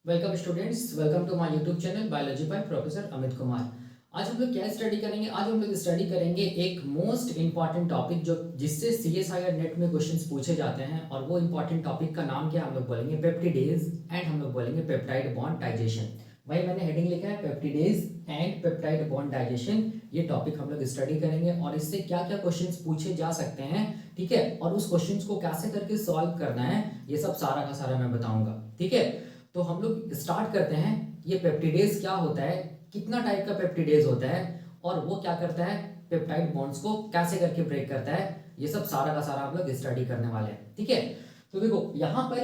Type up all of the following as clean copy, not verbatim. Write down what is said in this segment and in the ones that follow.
Welcome students, welcome to my YouTube channel biology by professor Amit Kumar. आज हम लोग क्या स्टडी करेंगे? आज हम लोग स्टडी करेंगे एक मोस्ट इंपॉर्टेंट टॉपिक जो जिससे सीएसआईआर नेट में क्वेश्चंस पूछे जाते हैं। और वो इंपॉर्टेंट टॉपिक का नाम क्या हम लोग बोलेंगे? पेप्टिडेज एंड हम लोग बोलेंगे पेप्टाइड बॉन्ड डाइजेशन। वही मैंने हेडिंग लिखा है, peptidase and peptide bond digestion. ये टॉपिक हम लोग स्टडी करेंगे और इससे क्या क्या क्वेश्चंस पूछे जा सकते हैं, ठीक है, और उस क्वेश्चंस को कैसे करके सॉल्व करना है, ये सब सारा का सारा मैं बताऊंगा, ठीक है। तो हम लोग स्टार्ट करते हैं। ये पेप्टिडेज क्या होता है, कितना टाइप का पेप्टिडेज होता है, और वो क्या करता है, पेप्टाइड बॉन्ड्स को कैसे करके ब्रेक करता है, ये सब सारा का सारा हम लोग स्टडी करने वाले हैं, ठीक है। तो देखो यहाँ पर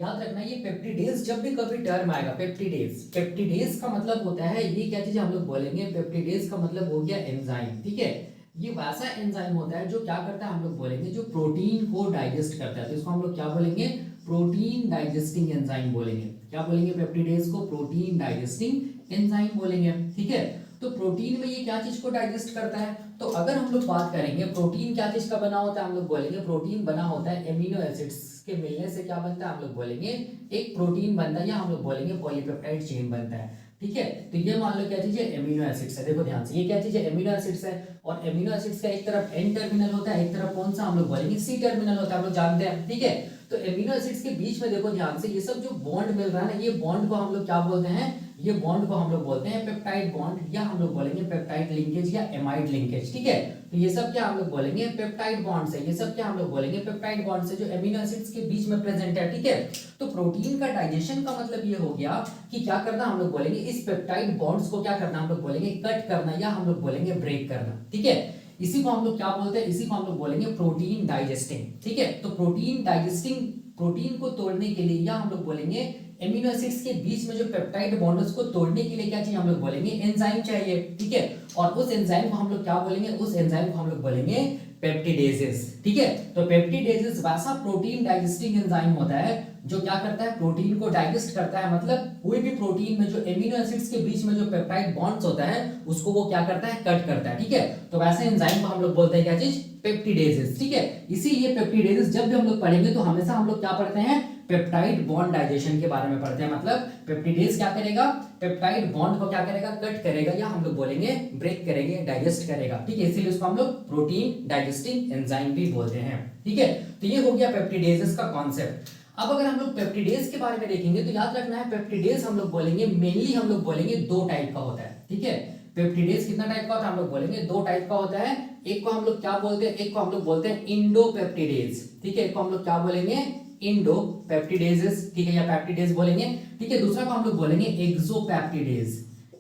याद रखना, ये पेप्टिडेज जब भी कभी टर्म आएगा, पेप्टिडेज, पेप्टिडेज का मतलब होता है, ये क्या चीज हम लोग बोलेंगे, पेप्टिडेज का मतलब हो गया एंजाइम, ठीक है। ये वैसा एंजाइम होता है जो क्या करता है, हम लोग बोलेंगे जो प्रोटीन को डाइजेस्ट करता है। तो इसको हम लोग क्या बोलेंगे? प्रोटीन डाइजेस्टिंग एंजाइम बोलेंगे। क्या बोलेंगे? पेप्टिडेज को प्रोटीन डाइजेस्टिंग एंजाइम बोलेंगे, ठीक है। तो प्रोटीन में ये क्या चीज को डाइजेस्ट करता है? तो अगर हम लोग बात करेंगे प्रोटीन क्या चीज का बना होता है, हम लोग बोलेंगे प्रोटीन बना होता है एमिनो एसिड्स के मिलने से। क्या बनता है? हम लोग बोलेंगे एक प्रोटीन बनता है, या हम लोग बोलेंगे पॉलीपेप्टाइड चेन बनता है, ठीक है। तो ये मान लो क्या चीज है, एमिनो एसिड्स है। देखो ध्यान से, ये क्या चीज है, एमिनो एसिड्स है। और एमिनो एसिड्स का एक तरफ एन टर्मिनल होता है, एक तरफ कौन सा, हम लोग बोलेंगे सी टर्मिनल होता है, हम लोग जानते हैं, ठीक है। तो एमिनो एसिड्स के बीच में देखो ध्यान से, ये सब जो बॉन्ड मिल रहा है ना, ये बॉन्ड को हम लोग क्या बोलते हैं? ये बॉन्ड को हम लोग बोलते हैं पेप्टाइड बॉन्ड, या हम लोग बोलेंगे पेप्टाइड लिंकेज या एमाइड लिंकेज, ठीक है। तो ये सब क्या हम लोग बोलेंगे? पेप्टाइड बॉन्ड्स है। ये सब क्या हम लोग बोलेंगे? पेप्टाइड बॉन्ड्स है, जो एमिनो एसिड्स के बीच में प्रेजेंट है, ठीक है। तो प्रोटीन का डाइजेशन का मतलब ये हो गया कि क्या करना, हम लोग बोलेंगे इस पेप्टाइड बॉन्ड्स को क्या करना, हम लोग बोलेंगे कट करना, या हम लोग बोलेंगे ब्रेक करना, ठीक है। इसी को हम लोग क्या बोलते हैं? इसी को हम लोग बोलेंगे प्रोटीन डाइजेस्टिंग, ठीक है। तो प्रोटीन डाइजेस्टिंग, प्रोटीन को तोड़ने के लिए, या हम लोग बोलेंगे एमिनो एसिड्स के बीच में जो पेप्टाइड बॉन्ड्स को तोड़ने के लिए क्या चाहिए, हम लोग बोलेंगे एंजाइम चाहिए, ठीक है। और उस एंजाइम को हम लोग क्या बोलेंगे? उस एंजाइम को हम लोग बोलेंगे पेप्टिडेजेस, ठीक है। तो पेप्टिडेजेस वैसा प्रोटीन डाइजेस्टिंग एंजाइम होता है जो क्या करता है, प्रोटीन को डाइजेस्ट करता है। मतलब कोई भी प्रोटीन में जो एमिनो एसिड्स के बीच में जो पेप्टाइड बॉन्ड्स होता है, उसको वो क्या करता है, कट करता है, ठीक है। तो वैसे एंजाइम को हम लोग बोलते हैं क्या चीज, पेप्टिडेजेस, ठीक है। इसीलिए पेप्टिडेजेस जब भी हम लोग पढ़ेंगे तो हमेशा हम लोग क्या पढ़ते हैं, पेप्टाइड बॉन्ड डाइजेशन के बारे में पढ़ते हैं। मतलब पेप्टिडेज क्या करेगा, पेप्टाइड बॉन्ड को क्या करेगा, कट करेगा, या हम लोग बोलेंगे ब्रेक करेंगे, डाइजेस्ट करेगा, ठीक है। इसीलिए उसको हम लोग प्रोटीन डाइजेस्टिंग एंजाइम भी बोलते हैं, ठीक है। तो ये हो गया पेप्टिडेजेस का कॉन्सेप्ट। अब अगर हम लोग पेप्टिडेज के बारे में देखेंगे तो याद रखना है, पेप्टिडेज हम लोग बोलेंगे मेनली हम लोग बोलेंगे दो टाइप का होता है, ठीक है। पेप्टिडेज कितना टाइप का होता है, हम लोग बोलेंगे दो टाइप का होता है। एक को हम लोग क्या बोलते हैं, एक को हम लोग बोलते हैं इंडोपेप्टिडेज, ठीक है। एक को हम लोग क्या बोलेंगे, इंडोपेप्टिडेजेस, ठीक है, या पेप्टिडेज बोलेंगे, ठीक है। दूसरा को हम लोग बोलेंगे एक्सोपेप्टिडेज,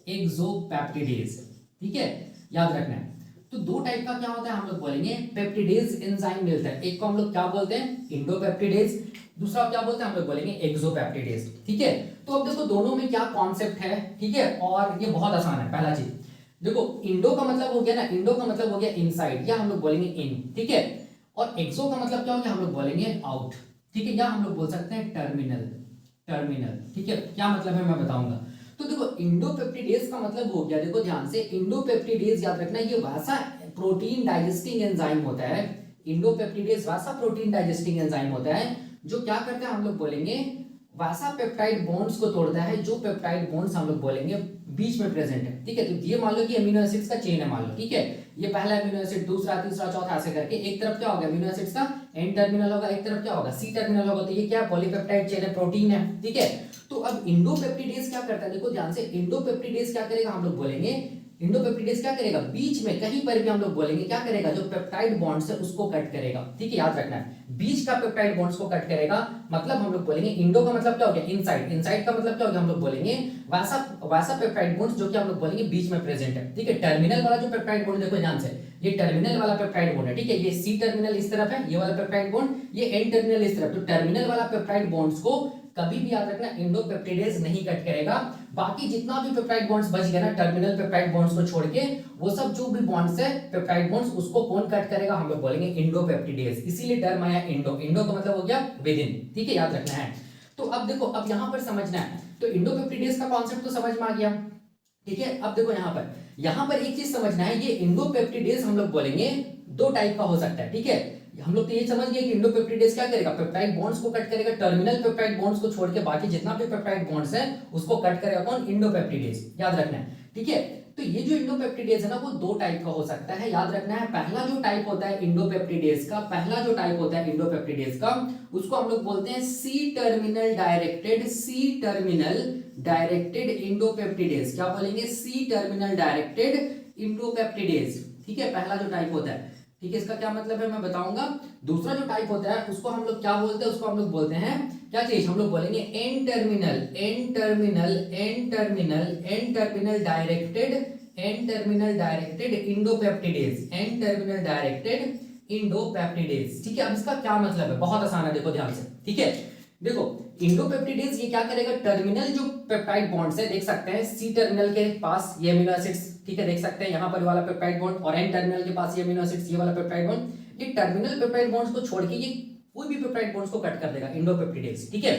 एक्सोपेप्टिडेज, ठीक है, याद रखना है। तो दो टाइप का क्या होता है, हम लोग बोलेंगे पेप्टिडेज एंजाइम मिलता है। एक को हम लोग क्या बोलते हैं, इंडोपेप्टिडेज, दूसरा क्या बोलते हैं, हम लोग बोलेंगे एक्सोपेप्टिडेज, ठीक है। तो अब देखो दोनों में क्या कॉन्सेप्ट है, ठीक है, और ये बहुत आसान है। पहला चीज देखो, इंडो का मतलब हो गया ना, इंडो का मतलब हो गया इनसाइड, या हम लोग बोलेंगे इन, ठीक है। और एक्सो का मतलब क्या हो गया, हम लोग बोलेंगे आउट, ठीक है, या हम लोग बोल सकते हैं टर्मिनल, टर्मिनल, ठीक है। क्या मतलब है मैं बताऊंगा। तो देखो इंडोपेप्टिडेज का मतलब हो गया, देखो ध्यान से, इंडोपेप्टिडेज याद रखना, ये वैसा प्रोटीन डाइजेस्टिंग एंजाइम होता है। इंडोपेप्टिडेज वैसा प्रोटीन डाइजेस्टिंग एंजाइम होता है जो क्या करता है, हम लोग बोलेंगे वैसा पेप्टाइड बॉन्ड्स को तोड़ता है, जो पेप्टाइड बॉन्ड्स हम लोग बोलेंगे बीच में प्रेजेंट है, ठीक है। तो ये मान लो कि अमीनो एसिड्स का चेन है, मान लो, ठीक है। ये पहला अमीनो एसिड, दूसरा, तीसरा, चौथा, ऐसे करके एक तरफ क्या होगा, अमीनो एसिड्स का एन टर्मिनल होगा, एक तरफ क्या होगा, सी टर्मिनल होगा। तो ये क्या है, पॉलीपेप्टाइड चेन है, प्रोटीन है, ठीक है। तो अब इंडोपेप्टिडेज क्या करता है, देखो ध्यान से, इंडोपेप्टिडेज क्या करेगा, हम लोग बोलेंगे इंडोपेप्टिडेज क्या करेगा, बीच में कहीं पर भी हम लोग बोलेंगे क्या करेगा, जो पेप्टाइड बॉन्ड्स है उसको कट करेगा, ठीक है, याद रखना है, बीच का पेप्टाइड बॉन्ड्स को कट करेगा। मतलब हम लोग बोलेंगे इंडो का मतलब क्या हो गया, इनसाइड, इनसाइड का मतलब क्या हो गया, हम लोग बोलेंगे वैसा वैसा पेप्टाइड बॉन्ड्स जो कि हम लोग बोलेंगे बीच में प्रेजेंट है, ठीक है। टर्मिनल वाला जो पेप्टाइड बॉन्ड, देखो ध्यान से, ये टर्मिनल वाला पेप्टाइड बॉन्ड है, ठीक है। ये सी टर्मिनल इस तरफ है, ये वाला पेप्टाइड बॉन्ड, ये एन टर्मिनल इस तरफ। तो टर्मिनल वाला पेप्टाइड बॉन्ड्स को कभी भी याद रखना इंडोपेप्टिडेज नहीं कट करेगा। बाकी जितना भी पेप्टाइड बॉन्ड्स बच गए ना, टर्मिनल पेप्टाइड बॉन्ड्स को छोड़ के, वो सब जो भी बॉन्ड्स है पेप्टाइड बॉन्ड्स, उसको कौन कट करेगा, हम लोग बोलेंगे इंडोपेप्टिडेज। इसीलिए टर्म आया इंडो, इंडो का मतलब हो गया विद इन, ठीक है, याद रखना है। तो अब देखो, अब यहां पर समझना है, तो इंडोपेप्टिडेज का कॉन्सेप्ट तो समझ में आ गया, ठीक है। अब देखो यहां पर एक चीज समझना है, ये इंडोपेप्टिडेज हम लोग बोलेंगे दो टाइप का हो सकता है, ठीक है। हम लोग तो ये समझ गए कि इंडोपेप्टिडेज क्या करेगा, पेप्टाइड बॉन्ड्स को कट करेगा, टर्मिनल पेप्टाइड बॉन्ड्स को छोड़ के बाकी जितना भी पेप्टाइड बॉन्ड्स है उसको कट करेगा कौन, इंडोपेप्टिडेज, याद रखना है, ठीक है। तो ये जो इंडोपेप्टिडेज है ना वो दो टाइप का हो सकता है, याद रखना है। पहला जो टाइप होता है इंडोपेप्टिडेज का, पहला जो टाइप होता है इंडोपेप्टिडेज का, उसको हम लोग बोलते हैं C terminal directed, C terminal directed endopeptidase. क्या बोलेंगे, सी टर्मिनल डायरेक्टेड इंडोपेप्टिडेज, ठीक है, पहला जो टाइप होता है, ठीक है। इसका क्या मतलब है मैं बताऊंगा। दूसरा जो टाइप होता है उसको हम लोग क्या बोलते हैं, उसको हम लोग बोलते हैं क्या चीज, हम लोग बोलेंगे N terminal, N terminal, N terminal, N terminal directed, N terminal directed endopeptidase, N terminal directed endopeptidase, ठीक है। अब इसका क्या मतलब है, बहुत आसान है, देखो ध्यान से, ठीक है। देखो इंडोपेप्टिडेज ये क्या करेगा, टर्मिनल जो पेप्टाइड बॉन्ड्स है, देख सकते हैं सी टर्मिनल के पास ये अमीनो एसिड्स, ठीक है, देख सकते हैं यहाँ पर वाला पेप्टाइड बॉन्ड, और एन टर्मिनल के पास ये अमीनो एसिड्स, ये वाला पेप्टाइड बॉन्ड, ये टर्मिनल पेप्टाइड बॉन्ड्स को छोड़ के ये कोई भी पेप्टाइड बॉन्ड्स को कट कर देगा, इंडोपेप्टिडेज, ठीक है।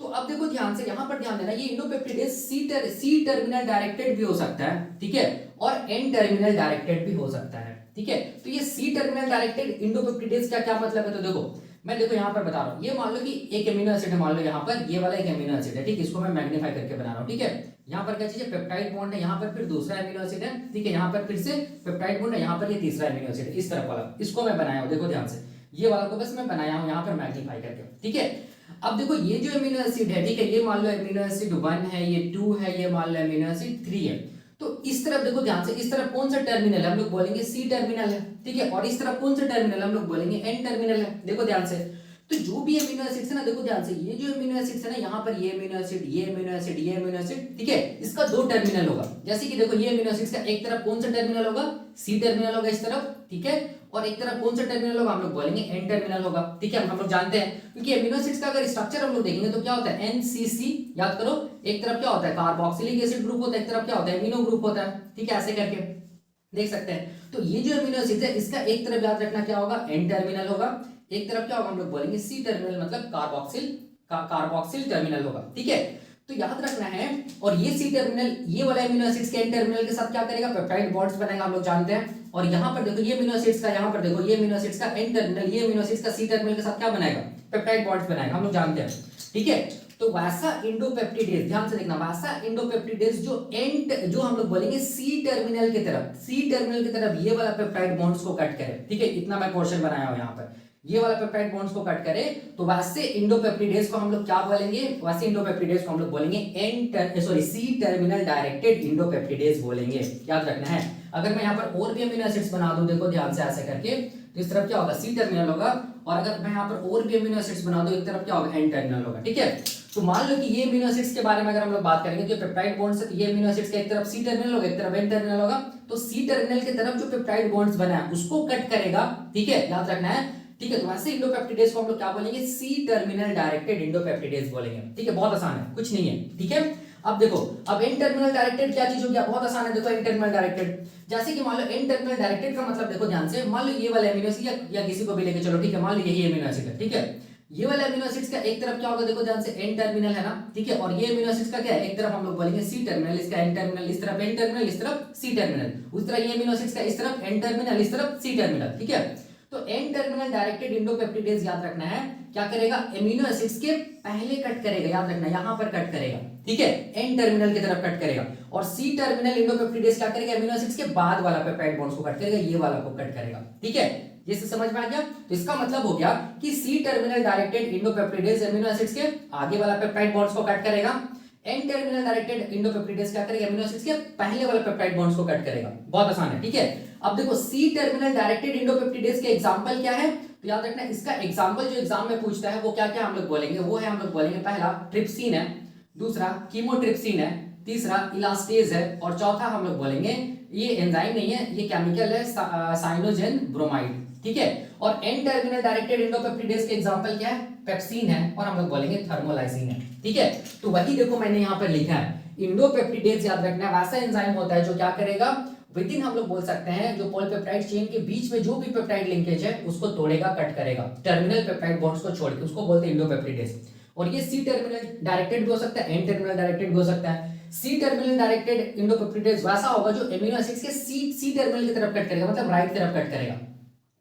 तो अब देखो ध्यान से, यहाँ पर ध्यान देना, ये इंडोपेप्टिडेज सी टर्मिनल डायरेक्टेड भी हो सकता है, ठीक है, और एन टर्मिनल डायरेक्टेड भी हो सकता है, ठीक है। तो ये सी टर्मिनल डायरेक्टेड इंडोपेप्टिडेज का क्या मतलब है, तो देखो मैं देखो यहाँ पर बता रहा हूँ, ये मान लो कि एक एमिनो एसिड है, मान लो यहाँ पर ये वाला एक एमिनो एसिड है, ठीक है, इसको मैं मैग्नीफाई करके बना रहा हूँ, ठीक है। यहाँ पर क्या चीज है, पेप्टाइड बॉन्ड है, यहाँ पर फिर दूसरा एमिनो एसिड है, ठीक है, यहाँ पर फिर से पेप्टाइड बॉन्ड है, यहाँ पर ये तीसरा एमिनो एसिड है, इस तरफ वाला, इसको मैं बनाया हूँ, देखो ध्यान से, ये वाला को बस मैं बनाया हूँ यहाँ पर मैग्नीफाई करके, ठीक है। अब देखो ये जो एमिनो एसिड है, ठीक है, ये मान लो एमिनो एसिड 1 है, ये 2 है, ये मान लो एमिनो एसिड 3 है। तो इस तरफ देखो ध्यान से, इस तरफ कौन सा टर्मिनल है, हम लोग बोलेंगे सी टर्मिनल है, ठीक है, और इस तरफ कौन सा टर्मिनल हम लोग बोलेंगे एन टर्मिनल है, देखो ध्यान से। तो जो भी एमिनो एसिड्स है ना, देखो ध्यान से, ये जो एमिनो एसिड्स है ना, यहाँ पर ये एमिनो एसिड, ये एमिनो एसिड, ये एमिनो एसिड, ठीक है, इसका दो टर्मिनल होगा। जैसे कि देखो ये एमिनो एसिड्स का एक तरफ कौन सा टर्मिनल होगा, सी टर्मिनल होगा इस तरफ, ठीक है, और एक तरफ कौन सा टर्मिनल होगा, हम लोग बोलेंगे एन टर्मिनल होगा, ठीक है। हम लोग जानते हैं, क्योंकि एमिनो एसिड्स का अगर स्ट्रक्चर हम लोग देखेंगे तो क्या होता है, एनसीसी, याद करो, एक तरफ क्या होता है कार्बोक्सिलिक एसिड ग्रुप होता है, एक तरफ क्या होता है एमिनो ग्रुप होता है, ठीक है, ऐसे करके देख सकते हैं। तो ये जो एमिनो एसिड है इसका एक तरफ याद रखना क्या होगा, एन टर्मिनल होगा, एक तरफ क्या होगा, हम लोग बोलेंगे सी टर्मिनल, मतलब कार्बोक्सिल टर्मिनल होगा, ठीक है। तो याद रखना है, और ये सी टर्मिनल, ये वाला एमिनो एसिड्स के एन टर्मिनल के साथ क्या करेगा, पेप्टाइड बॉन्ड्स बनाएगा, हम लोग जानते हैं। और यहाँ पर देखो ये एमिनो एसिड्स का, यहाँ पर देखो ये एमिनो एसिड्स का एन टर्मिनल, ये एमिनो एसिड्स का सी टर्मिनल के साथ क्या बनाएगा, पेप्टाइड बॉन्ड्स बनाएगा, हम लोग जानते हैं, ठीक है। तो वैसा इंडोपेप्टिडेज, ध्यान से देखना, वैसा इंडोपेप्टिडेज जो हम लोग बोलेंगे सी टर्मिनल की तरफ, सी टर्मिनल की तरफ ये वाला पेप्टाइड बॉन्ड्स को कट करे, ठीक है, इतना मैं पोर्शन बनाया हूं यहाँ पर, ये वाला पेप्टाइड बॉन्ड्स को कट करे, तो वैसे इंडोपेप्टिडेज को हम लोग क्या बोलेंगे, वैसे इंडोपेप्टिडेज को हम लोग बोलेंगे सी टर्मिनल डायरेक्टेड इंडोपेप्टिडेज बोलेंगे, याद रखना है। अगर मैं यहाँ पर और भी अमीनो एसिड्स बना दूं, देखो ध्यान से ऐसे करके, तो इस तरफ क्या होगा, सी टर्मिनल होगा, और अगर मैं यहाँ पर और भी अमीनो एसिड्स बना दूं, एक तरफ क्या होगा, एन टर्मिनल होगा, ठीक है। तो मान लो कि ये अमीनो एसिड्स के बारे में अगर हम लोग बात करेंगे, तो पेप्टाइड बॉन्ड्स है, तो ये अमीनो एसिड्स का एक तरफ सी टर्मिनल होगा, एक तरफ एन टर्मिनल होगा, तो सी टर्मिनल की तरफ जो पेप्टाइड बॉन्ड्स बना है उसको कट करेगा, ठीक है, याद रखना है, ठीक है। तो वैसे इंडोपेप्टिडेज को हम लोग क्या बोलेंगे, सी टर्मिनल डायरेक्टेड इंडोपेप्टिडेज बोलेंगे, ठीक है, बहुत आसान है, कुछ नहीं है, ठीक है। अब देखो, अब एन टर्मिनल डायरेक्टेड क्या चीज हो गया, बहुत आसान है, देखो एन टर्मिनल डायरेक्टेड, जैसे कि मान लो एन टर्मिनल डायरेक्टेड का मतलब देखो ध्यान से, मान लो ये वाला एमिनो एसिड या किसी को भी लेके चलो, ठीक है, मान लो यही एमिनो एसिड है, ठीक है, ये वाला एमिनो एसिड्स का एक तरफ क्या होगा, देखो ध्यान से, एन टर्मिनल है ना, ठीक है, और ये एमिनो एसिड्स का क्या है, एक तरफ हम लोग बोलेंगे सी टर्मिनल, इसका एन टर्मिनल, इस तरफ एन टर्मिनल, इस तरफ सी टर्मिनल, उस तरह ये एमिनो एसिड्स का इस तरफ एन टर्मिनल, इस तरफ सी टर्मिनल, ठीक है। तो एन टर्मिनल डायरेक्टेड इंडोपेप्टिडेज याद रखना है, क्या करेगा, एमिनो एसिड्स के पहले कट करेगा, याद रखना, यहां पर कट करेगा, ठीक है, एन टर्मिनल की तरफ कट करेगा, और सी टर्मिनल इंडोपेप्टिडेज क्या करेगा, एमिनो एसिड्स के बाद वाला पेप्टाइड बॉन्ड्स को कट करेगा, ये वाला को कट करेगा, ठीक है, ये से समझ में आ गया। तो इसका मतलब हो गया कि C terminal directed endopeptidase amino acids के आगे वाला पेप्टाइड बॉन्ड्स को कट करेगा, एन टर्मिनल डायरेक्टेड इंडोपेप्टिडेज क्या करेगा, एमिनो एसिड्स के पहले वाले पेप्टाइड बॉन्ड्स को कट करेगा, बहुत आसान है, ठीक है। अब देखो सी टर्मिनल डायरेक्टेड इंडोपेप्टिडेज के एग्जांपल क्या है, तो याद रखना इसका एग्जांपल जो एग्जाम में पूछता है वो क्या क्या हम लोग बोलेंगे, वो है हम लोग बोलेंगे, पहला ट्रिप्सिन है, दूसरा कीमोट्रिप्सिन है, तीसरा इलास्टेज है, और चौथा हम लोग बोलेंगे, ये एंजाइम नहीं है, ये केमिकल है, साइनोजेन ब्रोमाइड, ठीक है। और एन टर्मिनल डायरेक्टेड इंडोपेप्टिडेज के एग्जांपल क्या है, पेप्सिन है, और हम लोग बोलेंगे थर्मोलाइसिन है, ठीक है। तो वही देखो मैंने यहाँ पर लिखा है, इंडोपेप्टिडेज याद रखना वैसा एंजाइम होता है जो क्या करेगा, विद इन हम लोग बोल सकते हैं जो पॉलीपेप्टाइड चेन के बीच में जो भी पेप्टाइड लिंकेज है उसको तोड़ेगा, कट करेगा, टर्मिनल पेप्टाइड बॉन्ड्स को छोड़ के, उसको बोलते हैं इंडोपेप्टिडेज। और ये सी टर्मिनल डायरेक्टेड भी हो सकता है, एन टर्मिनल डायरेक्टेड भी हो सकता है। सी टर्मिनल डायरेक्टेड इंडोपेप्टिडेज वैसा होगा जो एमिनो एसिड्स के सी टर्मिनल की तरफ कट करेगा, मतलब राइट तरफ कट करेगा,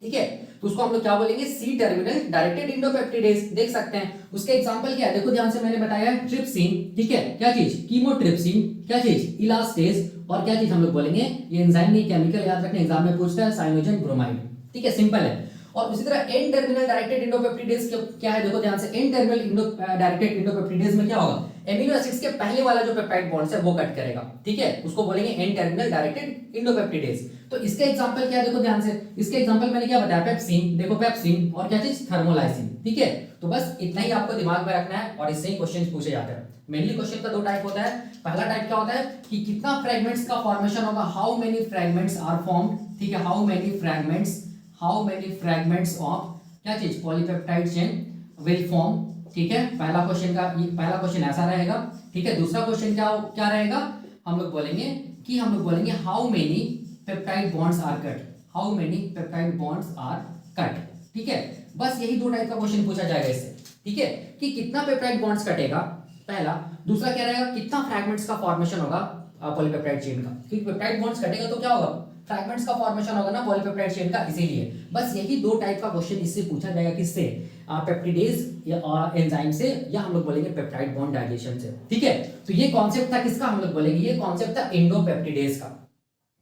ठीक है। तो उसको हम लोग क्या बोलेंगे, सी टर्मिनल डायरेक्टेड इंडोपेप्टिडेज। देख सकते हैं उसके एग्जांपल क्या है, देखो ध्यान से, मैंने बताया ट्रिप्सिन, ठीक है, क्या चीज, कीमोट्रिप्सिन, क्या चीज, इलास्टेज, और क्या चीज हम लोग बोलेंगे, ये एंजाइम नहीं केमिकल, याद रखना एग्जाम में पूछता है, साइनोजन ब्रोमाइड, ठीक है, सिंपल है। और उसी तरह एन टर्मिनल डायरेक्टेड इंडोपेप्टिडेज क्या है, देखो ध्यान से, एन टर्मिनल डायरेक्टेड इंडोपेप्टिडेज में क्या होगा, एमिनो एसिड्स के पहले वाला जो पेप्टाइड बॉन्ड्स है वो कट करेगा, ठीक है, उसको बोलेंगे एन टर्मिनल डायरेक्टेड इंडोपेप्टिडेज। तो इसके एग्जांपल क्या है, देखो ध्यान से, इसके एग्जांपल मैंने क्या बताया, पेप्सिन, देखो पेप्सिन, और क्या चीज, थर्मोलाइसिन, ठीक है। तो बस इतना ही आपको दिमाग में रखना है और इससे ही क्वेश्चन पूछे जाते हैं। मेनली क्वेश्चन का दो टाइप होता है, पहला टाइप क्या होता है कि कितना फ्रेगमेंट्स का फॉर्मेशन होगा, how many fragments are formed, ठीक है, हाउ मेनी फ्रेगमेंट्स ऑफ क्या चीज, पॉलीपेप्टाइड चेन विल फॉर्म, ठीक है। पहला क्वेश्चन ऐसा रहेगा, ठीक है। दूसरा क्वेश्चन क्या रहेगा, हम लोग बोलेंगे how many peptide bonds are cut, how many peptide bonds are cut, ठीक है। बस यही दो टाइप का क्वेश्चन पूछा जाएगा इससे, ठीक है, कि कितना पेप्टाइड बॉन्ड्स कटेगा, पहला। दूसरा क्या रहेगा, कितना फ्रैगमेंट्स का फॉर्मेशन होगा पॉलीपेप्टाइड चेन का, क्योंकि पेप्टाइड बॉन्ड्स कटेगा तो क्या होगा, फ्रैगमेंट्स का फॉर्मेशन होगा ना पॉलीपेप्टाइड चेन का, इसीलिए बस यही दो टाइप का क्वेश्चन इससे पूछा जाएगा, किससे, पेप्टिडेज या एंजाइम से, या हम लोग बोलेंगे पेप्टाइड बॉन्ड डाइजेशन से, ठीक है। तो ये कॉन्सेप्ट था किसका, हम लोग बोलेंगे ये कॉन्सेप्ट था इंडोपेप्टिडेज का,